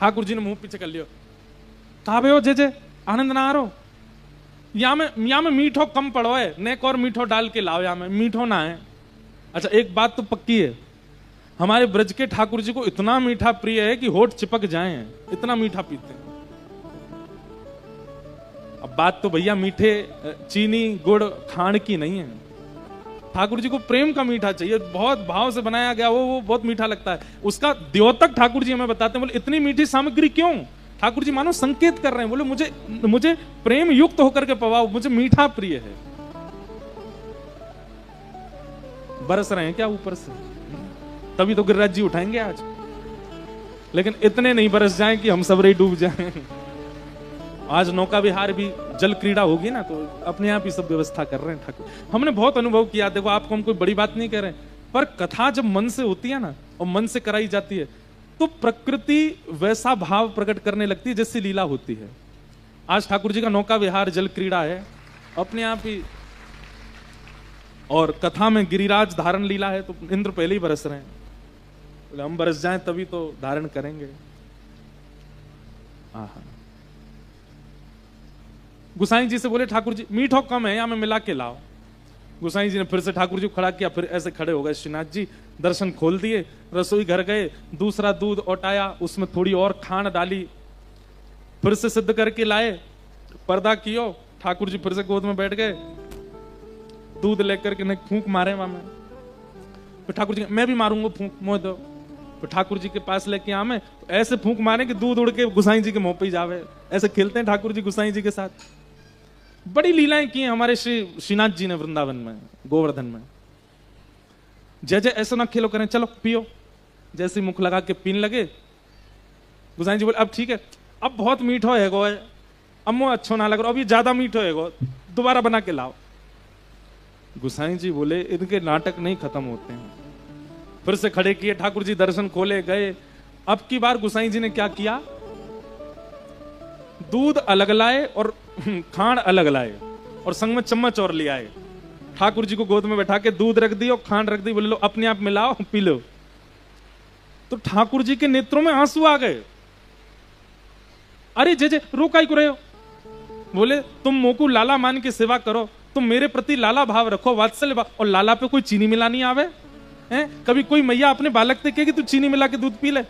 ठाकुर जी ने मुंह पीछे कर लियो। ताबे हो जजे आनंद ना आ रो, या में मीठो कम पड़ो है, नेक और मीठो डाल के लाओ, या में मीठो ना है। अच्छा एक बात तो पक्की है, हमारे ब्रज के ठाकुर जी को इतना मीठा प्रिय है कि होठ चिपक जाए, इतना मीठा पीते हैं। अब बात तो भैया मीठे चीनी गुड़ खांड की नहीं है, ठाकुर जी को प्रेम का मीठा चाहिए, बहुत भाव से बनाया गया वो बहुत मीठा लगता है। उसका द्योतक ठाकुर जी हमें बताते हैं। बोले इतनी मीठी सामग्री क्यों? ठाकुर जी मानो संकेत कर रहे हैं, बोले मुझे प्रेम युक्त होकर के पवाओ, मुझे मीठा प्रिय है। बरस रहे हैं क्या ऊपर से? तभी तो गिरिराज जी उठाएंगे आज, लेकिन इतने नहीं बरस जाएं कि हम सब रे डूब जाएं। आज नौका विहार भी जल क्रीड़ा होगी ना, तो अपने आप ही सब व्यवस्था कर रहे हैं ठाकुर। हमने बहुत अनुभव किया। देखो आपको हम कोई बड़ी बात नहीं कह रहे, पर कथा जब मन से होती है ना और मन से कराई जाती है तो प्रकृति वैसा भाव प्रकट करने लगती है जैसी लीला होती है। आज ठाकुर जी का नौका विहार जल क्रीड़ा है अपने आप ही, और कथा में गिरिराज धारण लीला है, तो इंद्र पहले ही बरस रहे हैं। बोले हम बरस जाएं तभी तो धारण करेंगे। आहा। गुसाई जी से बोले ठाकुर जी मीठो कम है, या में मिला के लाओ। गुसाई जी ने फिर से ठाकुर जी को खड़ा किया, फिर ऐसे खड़े हो गए श्रीनाथ जी, दर्शन खोल दिए, रसोई घर गए, दूसरा दूध औटाया, उसमें थोड़ी और खांड डाली, फिर से सिद्ध करके लाए, पर्दा कियो, ठाकुर जी फिर से गोद में बैठ गए, दूध लेकर के फूंक मारे वहां में। फिर ठाकुर जी मैं भी मारूंगा फूंक, मोह दो। फिर ठाकुर जी के पास लेके आमे, तो ऐसे फूंक मारे कि दूध उड़ के गुसाई जी के मुंह पे ही जावे। ऐसे खेलते हैं ठाकुर जी गुसाई जी के साथ। बड़ी लीलाएं की हैं हमारे श्रीनाथ जी ने वृंदावन में, गोवर्धन में। जय जय ऐसा ना खेलो करें, चलो पियो। जैसे मुख लगा के पीने लगे, गुसाई जी बोले अब ठीक है, अब बहुत मीठो है गो, अब मुझे अच्छो ना लग रहा, अब ये ज्यादा मीठो है गो, दोबारा बना के लाओ। गुसाई जी बोले इनके नाटक नहीं खत्म होते हैं। फिर से खड़े किए, ठाकुर जी दर्शन खोले गए। अब की बार गुसाई जी ने क्या किया, दूध अलग लाए और खांड अलग लाए, और संग में चम्मच और ले आए। ठाकुर जी को गोद में बैठा के दूध रख दी और खांड रख दी, बोले लो अपने आप मिलाओ पी लो। तो ठाकुर जी के नेत्रों में आंसू आ गए। अरे जे रोकाई को रहे हो? बोले तुम मोकू लाला मान के सेवा करो, तुम मेरे प्रति लाला भाव रखो, वात्सल्य भाव, और लाला पे कोई चीनी मिलानी आवे हैं? कभी कोई मैया अपने बालक से कहे कि तू चीनी मिला के दूध पी ले,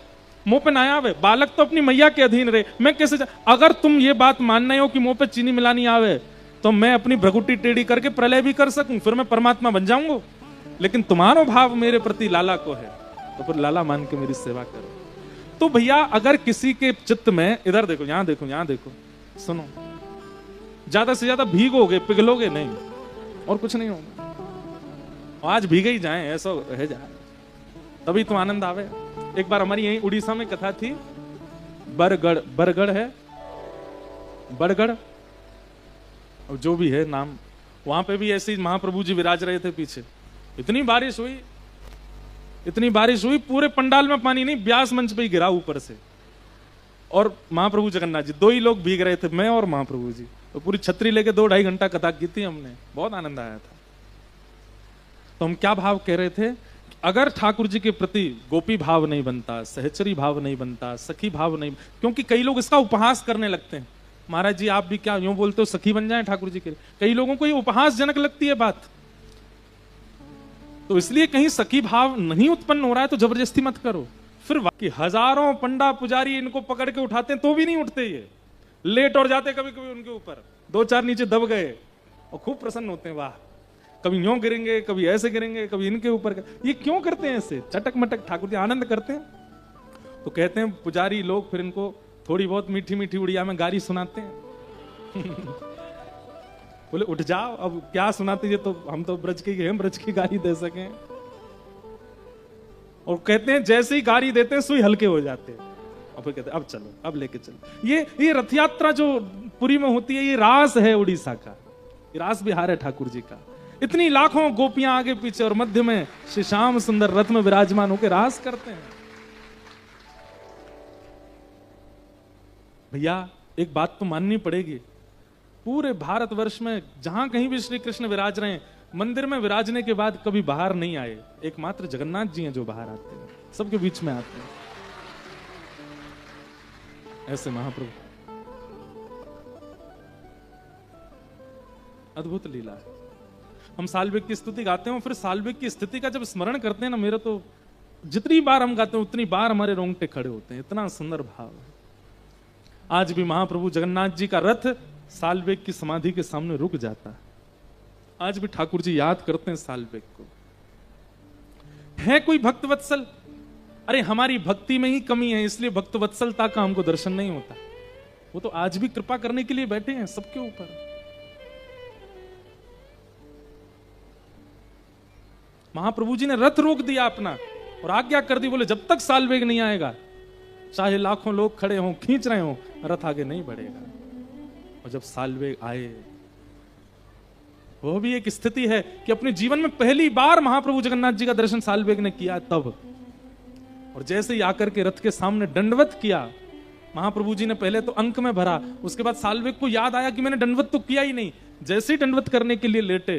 मुंह पे ना आवे। बालक तो अपनी मैया के अधीन रहे, मैं कैसे अगर तुम ये बात मानना हो कि मुंह पे चीनी मिलानी आवे, तो मैं अपनी भ्रगुटी टेढ़ी करके प्रलय भी कर सकूं, फिर मैं परमात्मा बन जाऊंगा। लेकिन तुम्हारा भाव मेरे प्रति लाला को है, तो फिर लाला मान के मेरी सेवा करो। तो भैया अगर किसी के चित्त में, इधर देखो, यहां देखो, यहां देखो, सुनो, ज्यादा से ज्यादा भीगोगे, पिघलोगे नहीं, और कुछ नहीं होगा। आज भीगे ही जाए, ऐसा रह जाए, तभी तो आनंद आवे। एक बार हमारी यहीं उड़ीसा में कथा थी, बरगढ़ है, बरगढ़, जो भी है नाम, वहां पे भी ऐसे ही महाप्रभु जी विराज रहे थे पीछे। इतनी बारिश हुई, पूरे पंडाल में पानी नहीं, व्यास मंच पे ही गिरा ऊपर से, और महाप्रभु जगन्नाथ जी, दो ही लोग भीग रहे थे, मैं और महाप्रभु जी। तो पूरी छतरी लेके 2-2.5 घंटा कथा की थी हमने, बहुत आनंद आया था। तो हम क्या भाव कह रहे थे, अगर ठाकुर जी के प्रति गोपी भाव नहीं बनता, सहचरी भाव नहीं बनता, सखी भाव नहीं, क्योंकि कई लोग इसका उपहास करने लगते हैं। महाराज जी आप भी क्या यूं बोलते हो, सखी बन जाएं ठाकुर जी के लिए? कई लोगों को ये उपहासजनक लगती है बात। तो इसलिए कहीं सखी भाव नहीं उत्पन्न हो रहा है तो जबरदस्ती मत करो। फिर कि हजारों पंडा पुजारी इनको पकड़ के उठाते हैं तो भी नहीं उठते, ये लेट और जाते कभी कभी उनके ऊपर, 2-4 नीचे दब गए और खूब प्रसन्न होते हैं, वाह, कभी यूं गिरेंगे, कभी ऐसे गिरेंगे, कभी इनके ऊपर। ये क्यों करते हैं ऐसे चटक मटक? ठाकुर जी आनंद करते हैं। तो कहते हैं पुजारी लोग फिर इनको थोड़ी बहुत मीठी मीठी उड़िया में गारी सुनाते हैं। बोले उठ जाओ, अब क्या सुनाते, ये तो हम तो ब्रज के हैं, ब्रज की गारी दे सकें। और कहते हैं जैसे ही गारी देते हैं सुई हल्के हो जाते हैं, और फिर कहते अब चलो, अब लेके चलो। ये रथ यात्रा जो पुरी में होती है, ये रास है उड़ीसा का, ये रास बिहार है ठाकुर जी का। इतनी लाखों गोपियां आगे पीछे और मध्य में श्री श्याम सुंदर रथ में विराजमान होकर रास करते हैं। भैया एक बात तो माननी पड़ेगी, पूरे भारतवर्ष में जहां कहीं भी श्री कृष्ण विराज रहे हैं, मंदिर में विराजने के बाद कभी बाहर नहीं आए। एकमात्र जगन्नाथ जी हैं जो बाहर आते हैं, सबके बीच में आते हैं। ऐसे महाप्रभु, अद्भुत लीला है। हम साल्विक की स्तुति गाते हैं, फिर साल्विक की स्थिति का जब स्मरण करते हैं ना, मेरा तो जितनी बार हम गाते हैं उतनी बार हमारे रोंगटे खड़े होते हैं। इतना सुंदर भाव है। आज भी महाप्रभु जगन्नाथ जी का रथ साल्वेग की समाधि के सामने रुक जाता है। आज भी ठाकुर जी याद करते हैं साल्वेग को। है कोई भक्त वत्सल? अरे हमारी भक्ति में ही कमी है, इसलिए भक्त वत्सलता का हमको दर्शन नहीं होता। वो तो आज भी कृपा करने के लिए बैठे हैं सबके ऊपर। महाप्रभु जी ने रथ रोक दिया अपना और आज्ञा कर दी, बोले जब तक साल्वेग नहीं आएगा, चाहे लाखों लोग खड़े हों खींच रहे हों, रथ आगे नहीं बढ़ेगा। और जब साल्वेग आए, वो भी एक स्थिति है कि अपने जीवन में पहली बार महाप्रभु जगन्नाथ जी का दर्शन साल्वेग ने किया तब। और जैसे ही आकर के रथ के सामने दंडवत किया, महाप्रभु जी ने पहले तो अंक में भरा, उसके बाद साल्वेग को याद आया कि मैंने दंडवत तो किया ही नहीं। जैसे ही दंडवत करने के लिए लेटे,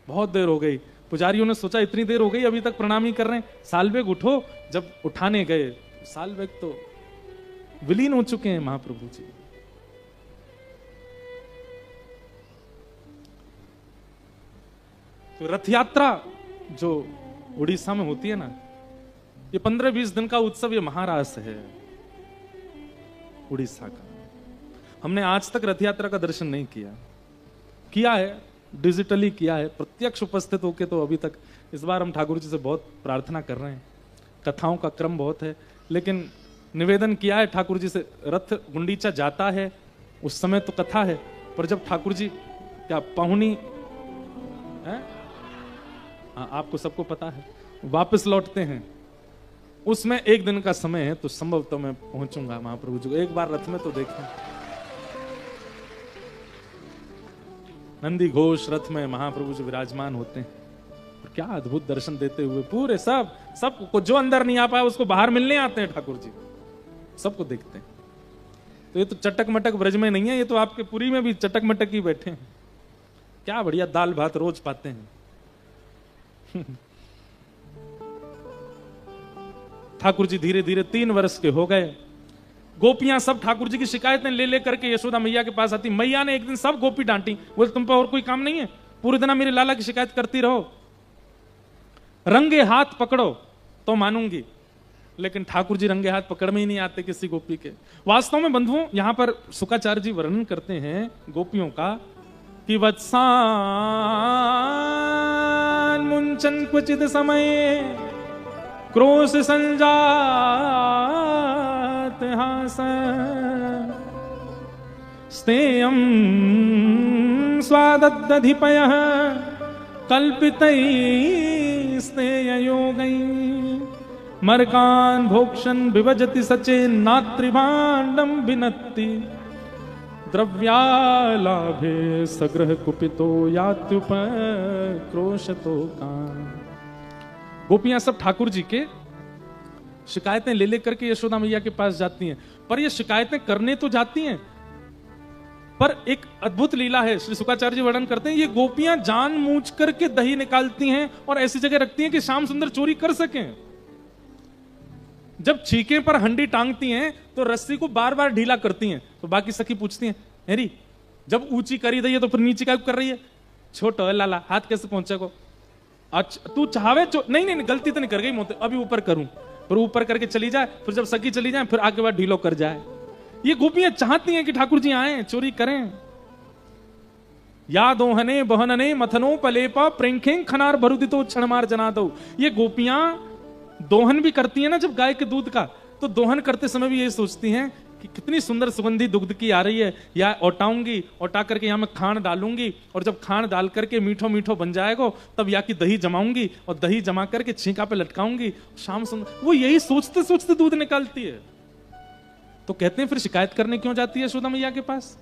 बहुत देर हो गई, पुजारियों ने सोचा इतनी देर हो गई अभी तक प्रणाम ही कर रहे हैं, साल्वेग उठो। जब उठाने गए, साल्वेग तो विलीन हो चुके हैं महाप्रभु जी। तो रथ यात्रा जो उड़ीसा में होती है ना, ये 15-20 दिन का उत्सव, ये महारास है उड़ीसा का। हमने आज तक रथ यात्रा का दर्शन नहीं किया है, डिजिटली किया है, प्रत्यक्ष उपस्थित होके तो अभी तक। इस बार हम ठाकुर जी से बहुत प्रार्थना कर रहे हैं, कथाओं का क्रम बहुत है, लेकिन निवेदन किया है ठाकुर जी से, रथ गुंडीचा जाता है उस समय तो कथा है, पर जब ठाकुर जी क्या पाहुनी है, आपको सबको पता है, वापस लौटते हैं, उसमें एक दिन का समय है, तो संभव तो मैं पहुंचूंगा महाप्रभु जी को एक बार रथ में तो देखें। नंदी घोष रथ में महाप्रभु जी विराजमान होते हैं, और क्या अद्भुत दर्शन देते हुए पूरे सबको, जो अंदर नहीं आ पाया उसको बाहर मिलने आते हैं ठाकुर जी, सबको देखते हैं। तो ये तो चटक मटक ब्रज में नहीं है, ये तो आपके पुरी में भी चटक मटक ही बैठे हैं। क्या बढ़िया दाल भात रोज पाते हैं। ठाकुर जी धीरे धीरे 3 वर्ष के हो गए। गोपियां सब ठाकुर जी की शिकायतें ले लेकर के यशोदा मैया के पास आती। मैया ने एक दिन सब गोपी डांटी, बोले तुम पे और कोई काम नहीं है, पूरे दिन मेरे लाला की शिकायत करती रहो, रंगे हाथ पकड़ो तो मानूंगी। लेकिन ठाकुर जी रंगे हाथ पकड़ में ही नहीं आते किसी गोपी के। वास्तव में बंधुओं, यहां पर शुकाचार्य जी वर्णन करते हैं गोपियों का कि वत्सान मुंचन क्वचित समय क्रोश संजात हास स्तेयं स्वादद्दधिपयः कल्पितैस्तेययोगैः मर्कान् भोक्षन् विभजति सचेन्नात्रिभाण्डं विनत्ति द्रव्यालाभे सग्रह कुपितो यात्युपक्रोशतो कान्। गोपियां सब ठाकुर जी के शिकायतें ले लेकर के यशोदा मैया के पास जाती हैं, पर ये शिकायतें करने तो जाती हैं, पर एक अद्भुत लीला है, श्री शुकाचार्य जी वर्णन करते हैं, ये गोपियां जानबूझ करके दही निकालती हैं और ऐसी जगह रखती हैं कि श्याम सुंदर चोरी कर सकें। जब छीके पर हंडी टांगती हैं तो रस्सी को बार बार ढीला करती हैं, तो बाकी सखी पूछती हैं, हेरी जब ऊंची करी दी है तो फिर नीचे क्या कर रही है, छोटो है लाला, हाथ कैसे पहुंचे को, अच्छा तू चाहे नहीं गलती तो नहीं कर गई मोते, अभी ऊपर करूं, फिर ऊपर करके चली जाए, फिर जब सखी चली जाए फिर आगे बाद ढीलो कर जाए। ये गोपियां चाहती हैं कि ठाकुर जी आए, चोरी करें। या दोहने बहनने मथनो पलेपा प्रेंखें खनार भरुदितो क्षणमार जना दो। ये गोपियां दोहन भी करती हैं ना जब गाय के दूध का, तो दोहन करते समय भी यही सोचती हैं कि कितनी सुंदर सुगंधी दुग्ध की आ रही है, या औटाऊंगी, औटा करके यहाँ मैं खांड डालूंगी, और जब खांड डाल करके मीठो मीठो बन जाएगा तब या की दही जमाऊंगी, और दही जमा करके छींका पे लटकाऊंगी, शाम सुंदर। वो यही सोचते सोचते दूध निकालती है। तो कहते हैं फिर शिकायत करने क्यों जाती है यशोदा मैया के पास?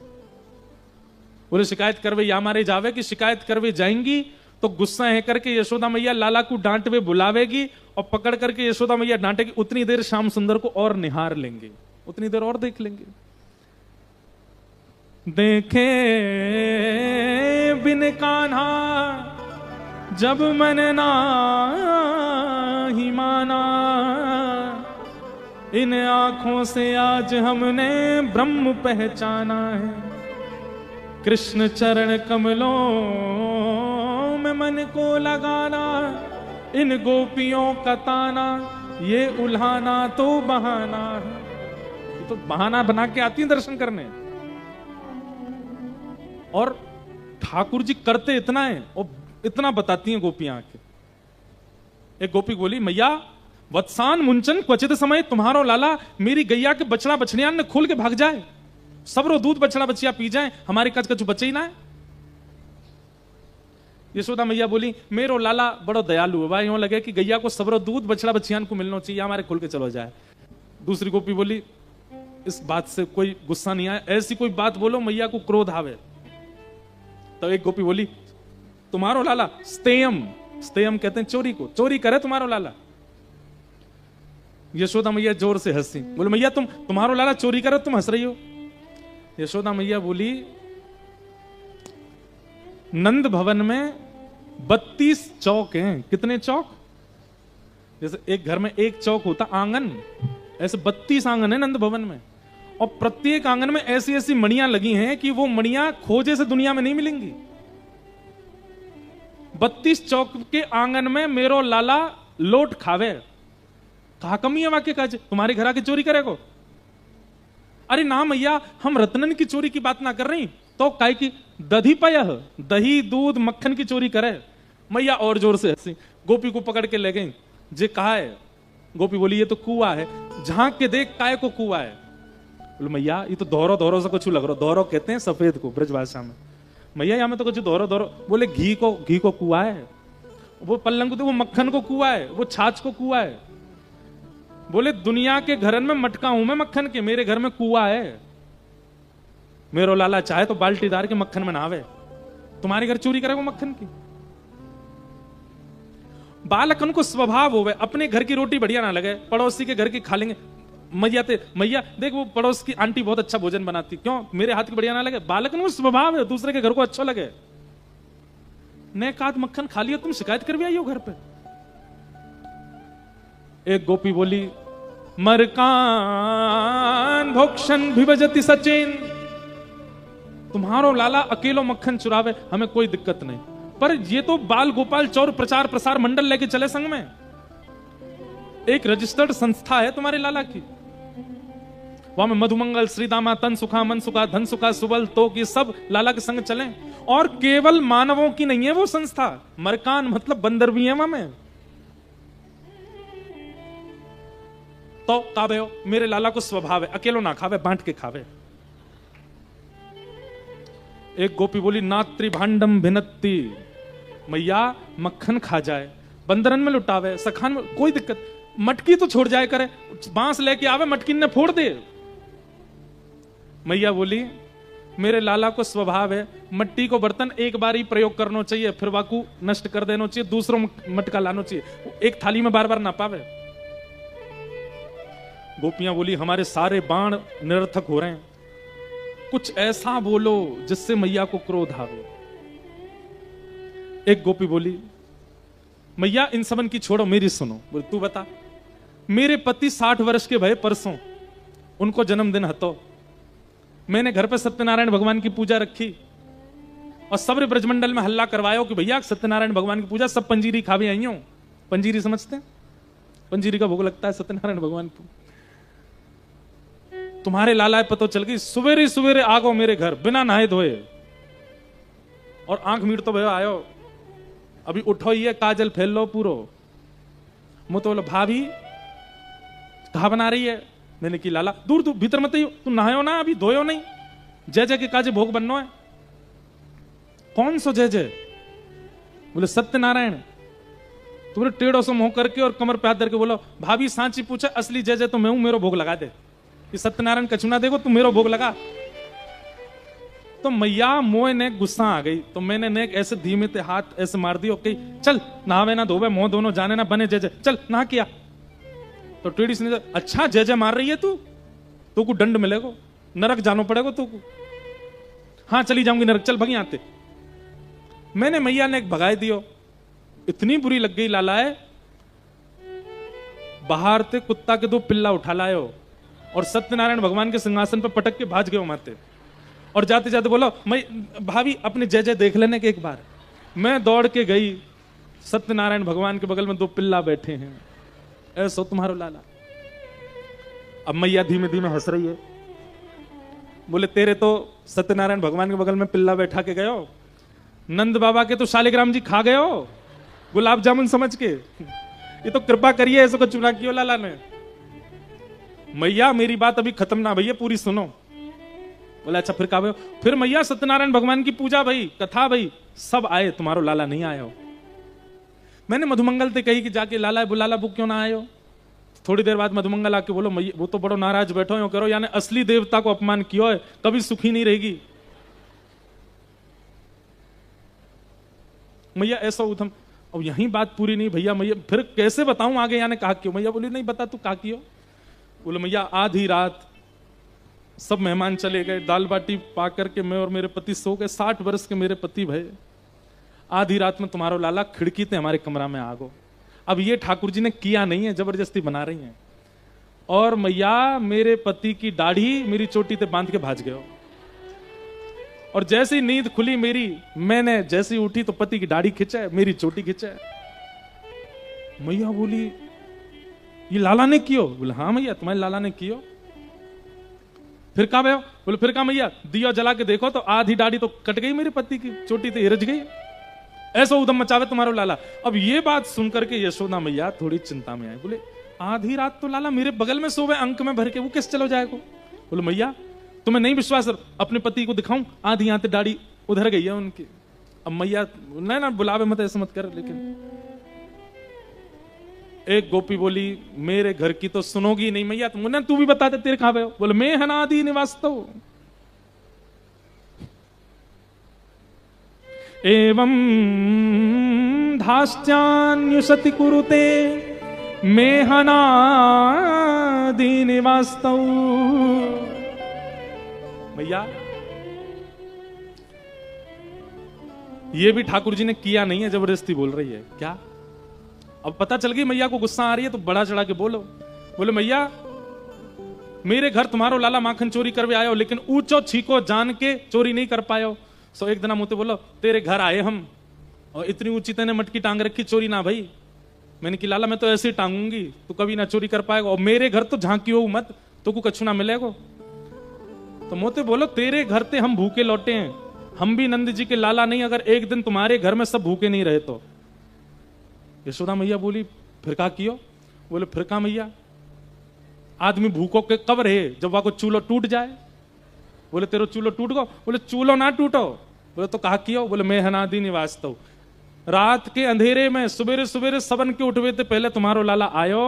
बोले शिकायत करवे या मारे जावे, कि शिकायत करवे जाएंगी तो गुस्सा है करके यशोदा मैया लाला को डांटवे बुलावेगी, और पकड़ करके यशोदा मैया डांटेगी। उतनी देर श्याम सुंदर को और निहार लेंगे, उतनी देर और देख लेंगे। देखे बिन कान्हा जब मैंने ना ही माना, इन आंखों से आज हमने ब्रह्म पहचाना है। कृष्ण चरण कमलों में मन को लगाना, इन गोपियों का ताना ये उल्हाना तो बहाना है। ये तो बहाना बना के आती है दर्शन करने। और ठाकुर जी करते इतना है और इतना बताती हैं गोपियां आके। एक गोपी बोली, मैया वत्सान मुंचन क्वचित समय तुम्हारो लाला मेरी गैया के बछड़ा बछड़ियां ने खोल के भाग जाए, सबरो दूध बछड़ा बछिया पी जाए, हमारे कच कछु बचे ही ना है। यशोदा मैया बोली, मेरो लाला बड़ो दयालु है भाई, यूं लगे कि गैया को सबरो दूध बछड़ा बछियान को मिलना चाहिए, हमारे खुल के चलो जाए। दूसरी गोपी बोली, इस बात से कोई गुस्सा नहीं आया, ऐसी कोई बात बोलो मैया को क्रोध आवे। तो एक गोपी बोली, तुम्हारो लाला स्तेयम, स्तेयम कहते हैं चोरी को, चोरी करे तुम्हारो लाला। यशोदा मैया जोर से हंसी, बोले मैया तुम्हारो लाला चोरी करे, तुम हंस रही हो। यशोदा मैया बोली, नंद भवन में 32 चौक हैं। कितने चौक? जैसे एक घर में एक चौक होता आंगन, ऐसे 32 आंगन है नंद भवन में, और प्रत्येक आंगन में ऐसी ऐसी मणियां लगी हैं कि वो मणियां खोजे से दुनिया में नहीं मिलेंगी। 32 चौक के आंगन में मेरो लाला लोट खावे। कहा कमी है वाक्य का, तुम्हारे घर आके चोरी करेगो? अरे ना मैया, हम रत्नन की चोरी की बात ना कर रही, तो काय की दधी पय, दही दूध मक्खन की चोरी करे। मैया और जोर से हंसी, गोपी को पकड़ के ले गई। जे कहा है? गोपी बोली, ये तो कुआं है, झांक के देख काय को कुआं है। बोले मैया ये तो दोहरो दोहरो से कुछ लग रहा, दोहरो कहते हैं सफेद को ब्रज भाषा में। मैया यहाँ में तो कुछ दोहरो दोहरो। बोले घी को कुआं है, वो पल्लंग को, वो मक्खन को कुआं है, वो छाछ को कुआं है। बोले दुनिया के घरन में मटका हूं मैं मक्खन के, मेरे घर में कुआं है। मेरो लाला चाहे तो बाल्टीदार के मक्खन में नहावे, तुम्हारे घर चोरी करेगा मक्खन की? बालकन को स्वभाव होवे, अपने घर की रोटी बढ़िया ना लगे पड़ोसी के घर की खा लेंगे। मैया देख वो पड़ोस की आंटी बहुत अच्छा भोजन बनाती, क्यों मेरे हाथ की बढ़िया ना लगे? बालकन को स्वभाव है दूसरे के घर को अच्छा लगे। ने काद मक्खन खा लिया, तुम शिकायत कर भी आई हो घर पे। एक गोपी बोली, मरकान भोक्षण भिभजति सचिन, तुम्हारो लाला अकेलो मक्खन चुरावे, हमें कोई दिक्कत नहीं, पर ये तो बाल गोपाल चौर प्रचार प्रसार मंडल लेके चले संग में। एक रजिस्टर्ड संस्था है तुम्हारे लाला की, वहां में मधुमंगल, श्रीदामा, तन सुखा, मन सुखा, धन सुखा, सुबल तो ये सब लाला के संग चले। और केवल मानवों की नहीं है वो संस्था, मरकान मतलब बंदर भी है वहां में। तो काबे हो, मेरे लाला को स्वभाव है अकेलो ना खावे, बांट के खावे। एक गोपी बोली, नात्री भांडम भिनत्ती, मैया मक्खन खा जाए, बंदरन में लुटावे, सखान में कोई दिक्कत, मटकी तो छोड़ जाए करे, बांस लेके आवे मटकी ने फोड़ दे। मैया बोली, मेरे लाला को स्वभाव है मट्टी को बर्तन एक बार ही प्रयोग करना चाहिए, फिर वाकू नष्ट कर देना चाहिए, दूसरों मटका लाना चाहिए, एक थाली में बार बार ना पावे। गोपियां बोली, हमारे सारे बाण निरर्थक हो रहे हैं, कुछ ऐसा बोलो जिससे मैया को क्रोध आवे। एक गोपी बोली, मैया इन सबन की छोड़ो, मेरी सुनो। बोले तू बता। मेरे पति 60 वर्ष के भय परसों, उनको जन्मदिन हतो, मैंने घर पे सत्यनारायण भगवान की पूजा रखी और सब ब्रजमंडल में हल्ला करवायो कि भैया सत्यनारायण भगवान की पूजा, सब पंजीरी खावे आई हो। पंजीरी समझते हैं? पंजीरी का भोग लगता है सत्यनारायण भगवान को। तुम्हारे लाला पतो चल गई, सवेरे सवेरे आगो मेरे घर बिना नहाए धोए, और आंख मीट तो भैया आयो, अभी उठो ही है, काजल फैल लो पूरो। मुझे तो बोलो, भाभी कहा बना रही है? मैंने की लाला दूर तू भीतर मत आइयो, तू नहायो ना अभी, धोयो नहीं, जय जय के काजे भोग बननो है। कौन सो जय जय? बोले सत्यनारायण। तो बोले टेढ़ो सो मुंह करके और कमर पे हाथ धर के बोलो, भाभी सांची पूछे असली जय जय तो मैं हूं, मेरो भोग लगा दे। ये सत्यनारायण कछुना देखो, तू मेरो भोग लगा। तो मैया मोह ने गुस्सा आ गई, तो मैंने ने ऐसे धीमे से हाथ ऐसे मार दिया, ओके चल नहावे ना धोवे, मोह दोनों जाने ना बने, जय जय चल नहा किया। तो टेढ़ी से अच्छा जय जय मार रही है तू को दंड मिलेगा, नरक जानो पड़ेगा तू को। हाँ चली जाऊंगी नरक, चल भगी आते। मैंने मैया ने एक भगाए दियो, इतनी बुरी लग गई लालाए, बाहर से कुत्ता के 2 पिल्ला उठा लायो और सत्यनारायण भगवान के सिंहासन पर पटक के भाज गए मारते। और जाते जाते बोलो मैं भाभी अपने जय जय देख लेने के एक बार। मैं दौड़ के गई, सत्यनारायण भगवान के बगल में 2 पिल्ला बैठे हैं, ऐसो तुम्हारो लाला। अब मैया धीमे धीमे हंस रही है, बोले तेरे तो सत्यनारायण भगवान के बगल में पिल्ला बैठा के गयो, नंद बाबा के तो शालिग्राम जी खा गए हो गुलाब जामुन समझ के, ये तो कृपा करिए ऐसा कुछ चुना कियो लाला ने। मैया मेरी बात अभी खत्म ना भैया, पूरी सुनो। बोला अच्छा फिर कहा? फिर मैया सत्यनारायण भगवान की पूजा भई, कथा भई, सब आए, तुम्हारो लाला नहीं आया हो। मैंने मधुमंगल से कही कि जाके लाला बुलाला बुक क्यों ना आए हो। थोड़ी देर बाद मधुमंगल आके बोलो मैया वो तो बड़ो नाराज बैठो हो करो, यानी असली देवता को अपमान किया है, कभी सुखी नहीं रहेगी। मैया ऐसा उधम, अब यही बात पूरी नहीं भैया, मैया फिर कैसे बताऊं आगे, यानी कहा क्यों? मैया बोली नहीं बता तू कहा क्यों। बोले मैया आधी रात सब मेहमान चले गए, दाल बाटी पा करके मैं और मेरे पति सो गए, 60 वर्ष के मेरे पति भय, आधी रात में तुम्हारो लाला खिड़की से हमारे कमरा में आ गो। अब ये ठाकुर जी ने किया नहीं है, जबरदस्ती बना रही हैं। और मैया मेरे पति की दाढ़ी मेरी चोटी से बांध के भाज गए। और जैसे ही नींद खुली मेरी, मैंने जैसे ही उठी तो पति की दाढ़ी खिंचा, मेरी चोटी खिंचा। मैया बोली ये लाला ने कियो? बोले हाँ मैया तुम्हारे लाला ने कियो। फिर कहा भैया? बोले फिर कहा मैया दिया जला के देखो तो आधी दाढ़ी तो कट गई मेरे पति की, चोटी तो हिरज गई, ऐसा उदम मचावे तुम्हारा लाला। अब ये बात सुनकर के यशोदा मैया थोड़ी चिंता में आई, बोले आधी रात तो लाला मेरे बगल में सोवे अंक में भर के, वो किस चलो जाएगा? बोले मैया तुम्हें नहीं विश्वास, अपने पति को दिखाऊं, आधी आते दाढ़ी उधर गई है उनकी। अब मैया नहीं ना बुलावे मत ऐसा मत कर। लेकिन एक गोपी बोली मेरे घर की तो सुनोगी नहीं मैया, तुम तू भी बता दे तेरे कहां पे हो। बोले मैं हनादि निवास्तो एवं धाश्चान्युशति कुरुते मैं हनादि निवास्तो। भैया ये भी ठाकुर जी ने किया नहीं है, जबरदस्ती बोल रही है क्या? अब पता चल गई मैया को गुस्सा आ रही है तो बड़ा चढ़ा के बोलो। बोले मैया मेरे घर तुम्हारो लाला माखन चोरी करवे आयो, लेकिन ऊंचो छीको जान के चोरी नहीं कर पायो। सो एक दिन मुझे बोलो तेरे घर आए हम और इतनी ऊंची तेने मटकी टांग रखी, चोरी ना भाई। मैंने कि लाला मैं तो ऐसे ही टांगूंगी, तू कभी ना चोरी कर पाएगा, और मेरे घर तो झांकी हो मत, तो को कछु ना मिलेगा। तो मोते बोलो तेरे घर ते हम भूखे लौटे हैं, हम भी नंद जी के लाला नहीं, अगर एक दिन तुम्हारे घर में सब भूखे नहीं रहे तो। यशोदा मैया बोली फिर का कियो? बोले फिर का मैया आदमी भूखों के कब रहे जब वहां को चूल्हो टूट जाए। बोले तेरो चूल्हो टूट गो? बोले चूल्हो ना टूटो। बोले तो कहा कियो? बोले मैं हनादि निवास्तो, रात के अंधेरे में सुबेरे सुबेरे सबन के उठवे थे पहले तुम्हारो लाला आयो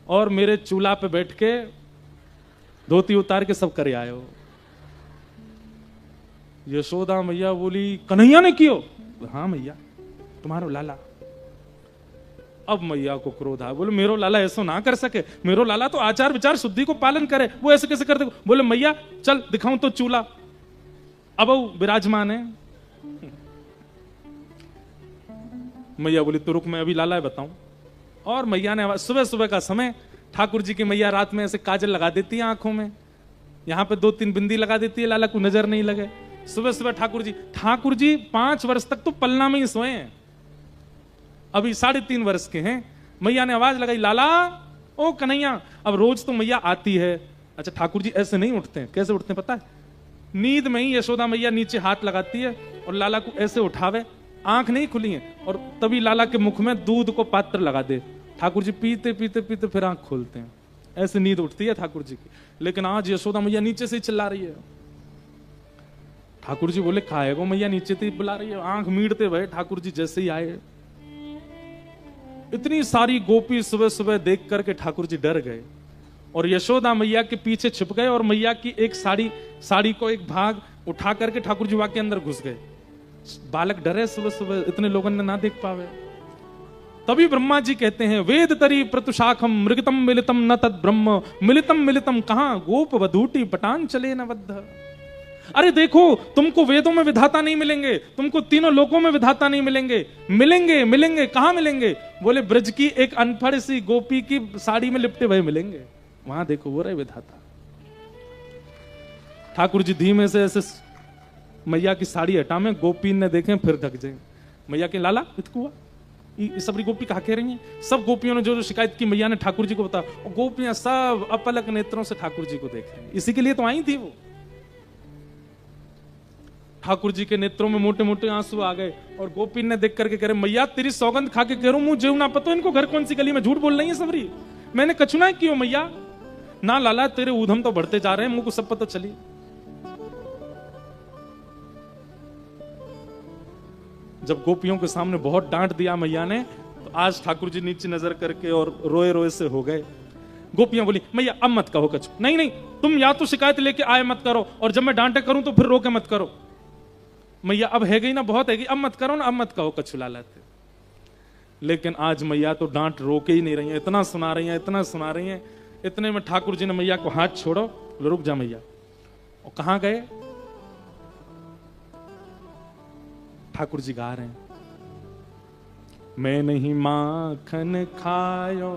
और मेरे चूल्हा पे बैठ के धोती उतार के सब करे आयो। यशोदा मैया बोली कन्हैया ने कियो? हाँ मैया तुम्हारो लाला। अब मैया को क्रोध आया, बोले मेरो लाला ऐसा ना कर सके, मेरो लाला तो आचार विचार शुद्धि को पालन करे, वो ऐसे कैसे कर दे? बोले मैया चल दिखाऊं तो चूल्हा, अब वो विराजमान है। मैया बोली तो रुक मैं अभी लाला बताऊं। और मैया ने सुबह सुबह का समय, ठाकुर जी की मैया रात में ऐसे काजल लगा देती है आंखों में, यहां पे 2-3 बिंदी लगा देती है, लाला को नजर नहीं लगे। सुबह सुबह ठाकुर जी 5 वर्ष तक तो पलना में ही सोए हैं, अभी 3.5 वर्ष के हैं। मैया ने आवाज लगाई लाला ओ कन्हैया। अब रोज तो मैया आती है। अच्छा ठाकुर जी ऐसे नहीं उठते हैं, कैसे उठते हैं पता है? नींद में ही यशोदा मैया नीचे हाथ लगाती है और लाला को ऐसे उठावे, आंख नहीं खुली है, और तभी लाला के मुख में दूध को पात्र लगा दे। ठाकुर जी पीते पीते पीते फिर आंख खोलते हैं, ऐसे नींद उठती है ठाकुर जी की। लेकिन आज यशोदा मैया नीचे से ही चिल्ला रही है। ठाकुर जी बोले खाएगो मैया, नीचे से ही बुला रही है। आंख मीड़ते हुए ठाकुर जी जैसे ही आए, इतनी सारी गोपी सुबह सुबह देख करके ठाकुर जी डर गए और यशोदा मैया के पीछे छुप गए और मैया की एक साड़ी को एक भाग उठा करके ठाकुर जी के अंदर घुस गए। बालक डरे सुबह सुबह, इतने लोगों ने ना देख पावे। तभी ब्रह्मा जी कहते हैं वेद तरी प्रतुशाखम मृगतम मिलितम न तद ब्रह्म मिलितम मिलितम कहां गोप वधूटी पटान चले न बद्ध। अरे देखो, तुमको वेदों में विधाता नहीं मिलेंगे, तुमको तीनों लोकों में विधाता नहीं मिलेंगे। मिलेंगे मिलेंगे कहां मिलेंगे? बोले ब्रज की एक अनपढ़ सी गोपी की साड़ी में लिपटे हुए मिलेंगे, वहां देखो वो रहे विधाता। ठाकुर जी धीमे से ऐसे मैया की साड़ी हटा में, गोपी ने देखे फिर ढक जाए। मैया के लाला इतकुआ सबरी गोपी कहा कह रही हैं। सब गोपियों ने जो जो शिकायत की मैया ने ठाकुर जी को बताया, और गोपियां सब अपलक नेत्रों से ठाकुर जी को देख रही हैं। इसी के लिए तो आई थी वो। ठाकुर जी के नेत्रों में मोटे मोटे आंसू आ गए और गोपी ने देख करके कह रहे मैया तेरी सौगंध खा के कह रहा हूं, मुझे ना पता इनको घर कौन सी गली में झूठ बोल रही है सबरी, मैंने कछुना क्यों मैया? ना लाला तेरे ऊधम तो बढ़ते जा रहे हैं, मुझको सब पता चली। जब गोपियों के सामने बहुत डांट दिया मैया ने, तो आज ठाकुर जी नीचे नजर करके और रोए रोए से हो गए। गोपियां बोली मैया अब मत कहो कछु, नहीं नहीं तुम या तो शिकायत लेके आए मत करो, और जब मैं डांटे करूं तो फिर रोके मत करो। मैया अब है गई ना, बहुत है गई, अब मत करो ना, अब मत कहो कछु लाला थे। लेकिन आज मैया तो डांट रोके ही नहीं रही है, इतना सुना रही है, इतना सुना रही है। इतने में ठाकुर जी ने मैया को हाथ छोड़ो, रुक जा मैया। और कहां गए? ठाकुर जी गा रहे हैं मैं नहीं माखन खायो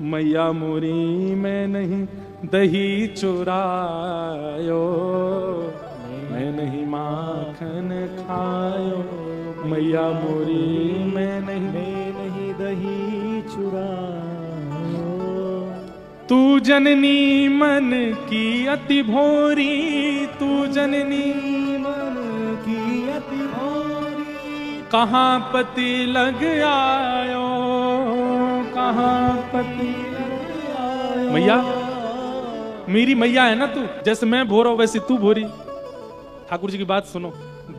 मैया मोरी, मैं नहीं दही चुरायो, मैं नहीं माखन खायो मैया मोरी, मैं नहीं दही चुरायो। तू जननी मन की अति भोरी, तू जननी मन की अति भोरी, कहाँ पति लग आयो, कहाँ पति लग आयो। मैया मेरी मैया है ना तू, जैसे मैं भोरा वैसे तू भोरी। ठाकुर जी की बात सुनो,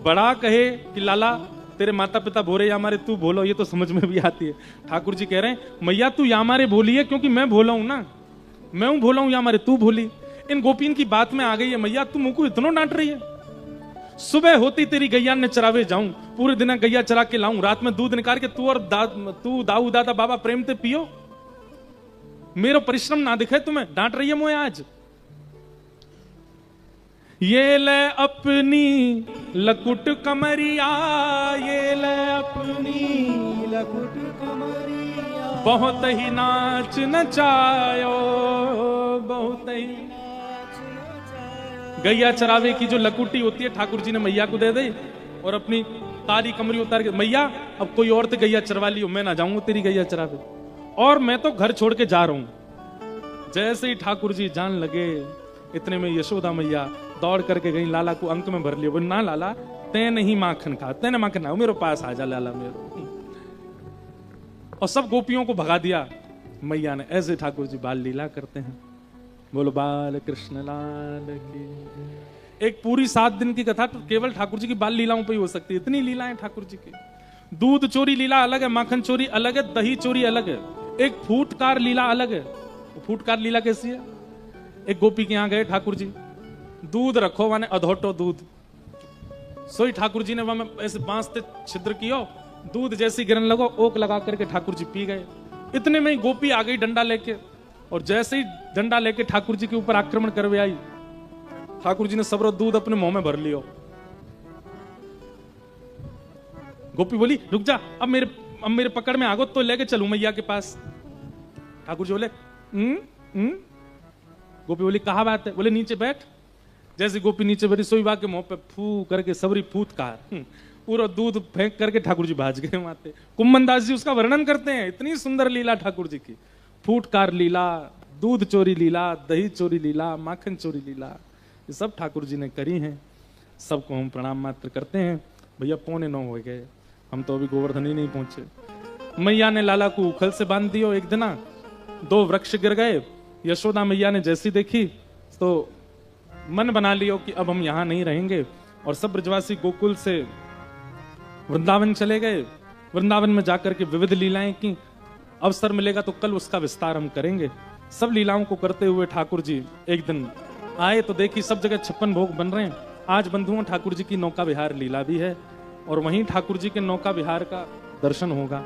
बड़ा कहे कि लाला तेरे माता पिता भोरे या हमारे तू भोलो, ये तो समझ में भी आती है। ठाकुर जी कह रहे हैं मैया तू या हमारे भोली है क्योंकि मैं भोला हूं ना, मैं हूं भोला हूं या हमारे तू भोली। इन गोपियन की बात में आ गई है मैया, तू मुझको इतना डांट रही है। सुबह होती तेरी गैया ने चरावे जाऊं, पूरे दिन गैया चरा के लाऊं, रात में दूध निकाल के तू और तू दाऊ दादा बाबा प्रेम ते पियो, मेरा परिश्रम ना दिखे तुम्हें, डांट रही है मुझे आज। ये ले अपनी लकुट कमरिया, ये ले अपनी लकुट कमरिया, बहुत ही नाच नचायो, बहुत ही नाच नचायो। गैया चरावे की जो लकुटी होती है ठाकुर जी ने मैया को दे दी और अपनी तारी कमरी उतार के, मैया अब कोई और तो गैया चरवा लियो, मैं ना जाऊंगा तेरी गैया चरावे, और मैं तो घर छोड़ के जा रहा हूं। जैसे ही ठाकुर जी जान लगे, इतने में यशोदा मैया दौड़ करके गई, लाला को अंक में भर लिया। बोले ना लाला ते नहीं माखन खा, तेने माखन ना, मेरे पास आ जा लाला मेरे। और सब गोपियों को भगा दिया मैया ने। ऐसे ठाकुर जी बाल लीला करते हैं। बोलो बाल कृष्ण लाल की। एक पूरी 7 दिन की कथा तो केवल ठाकुर जी की बाल लीलाओं पे ही हो सकती है, इतनी लीलाएं ठाकुर जी की। दूध चोरी लीला अलग है, माखन चोरी अलग है, दही चोरी अलग है, एक फूटकार लीला अलग है। फूटकार लीला कैसी है? एक गोपी के यहां गए ठाकुर जी, दूध रखो माने अधोटो दूध, सोई ठाकुर जी ने वहां ऐसे बांस से छिद्र कियो, दूध जैसी गिरन लगो, ओक लगा करके ठाकुर जी पी गए। इतने में ही गोपी आ गई डंडा लेके, और जैसे ही डंडा लेके ठाकुर जी के ऊपर आक्रमण करवे आई, ठाकुर जी ने सबरो दूध अपने मुंह में भर लियो। गोपी बोली रुक जा, अब मेरे पकड़ में आगो तो लेके चलूं मैया के पास। ठाकुर जी बोले गोपी बोली कहा बात है? बोले नीचे बैठ। जैसे गोपी नीचे बैठी, सोई बा के मुंह पे फू करके सबरी फूटकार पूरा दूध फेंक करके ठाकुर जी भाज गए माते। कुम्मन दास जी उसका वर्णन करते हैं, इतनी सुंदर लीला ठाकुर जी की। फूटकार लीला, दूध चोरी लीला, दही चोरी लीला, माखन चोरी लीला, ये सब ठाकुर जी ने करी हैं। सबको हम प्रणाम मात्र करते हैं। भैया 8:45 हो गए, हम तो अभी गोवर्धन ही नहीं पहुंचे। मैया ने लाला को उखल से बांध दियो। एक दिन 2 वृक्ष गिर गए, यशोदा मैया ने जैसी देखी तो मन बना लियो कि अब हम यहां नहीं रहेंगे, और सब ब्रजवासी गोकुल से वृंदावन चले गए। वृंदावन में जाकर के विविध लीलाएं की। अवसर मिलेगा तो कल उसका विस्तार हम करेंगे। सब लीलाओं को करते हुए ठाकुर जी एक दिन आए तो देखी सब जगह 56 भोग बन रहे हैं। आज बंधुओं ठाकुर जी की नौका विहार लीला भी है, और वहीं ठाकुर जी के नौका विहार का दर्शन होगा।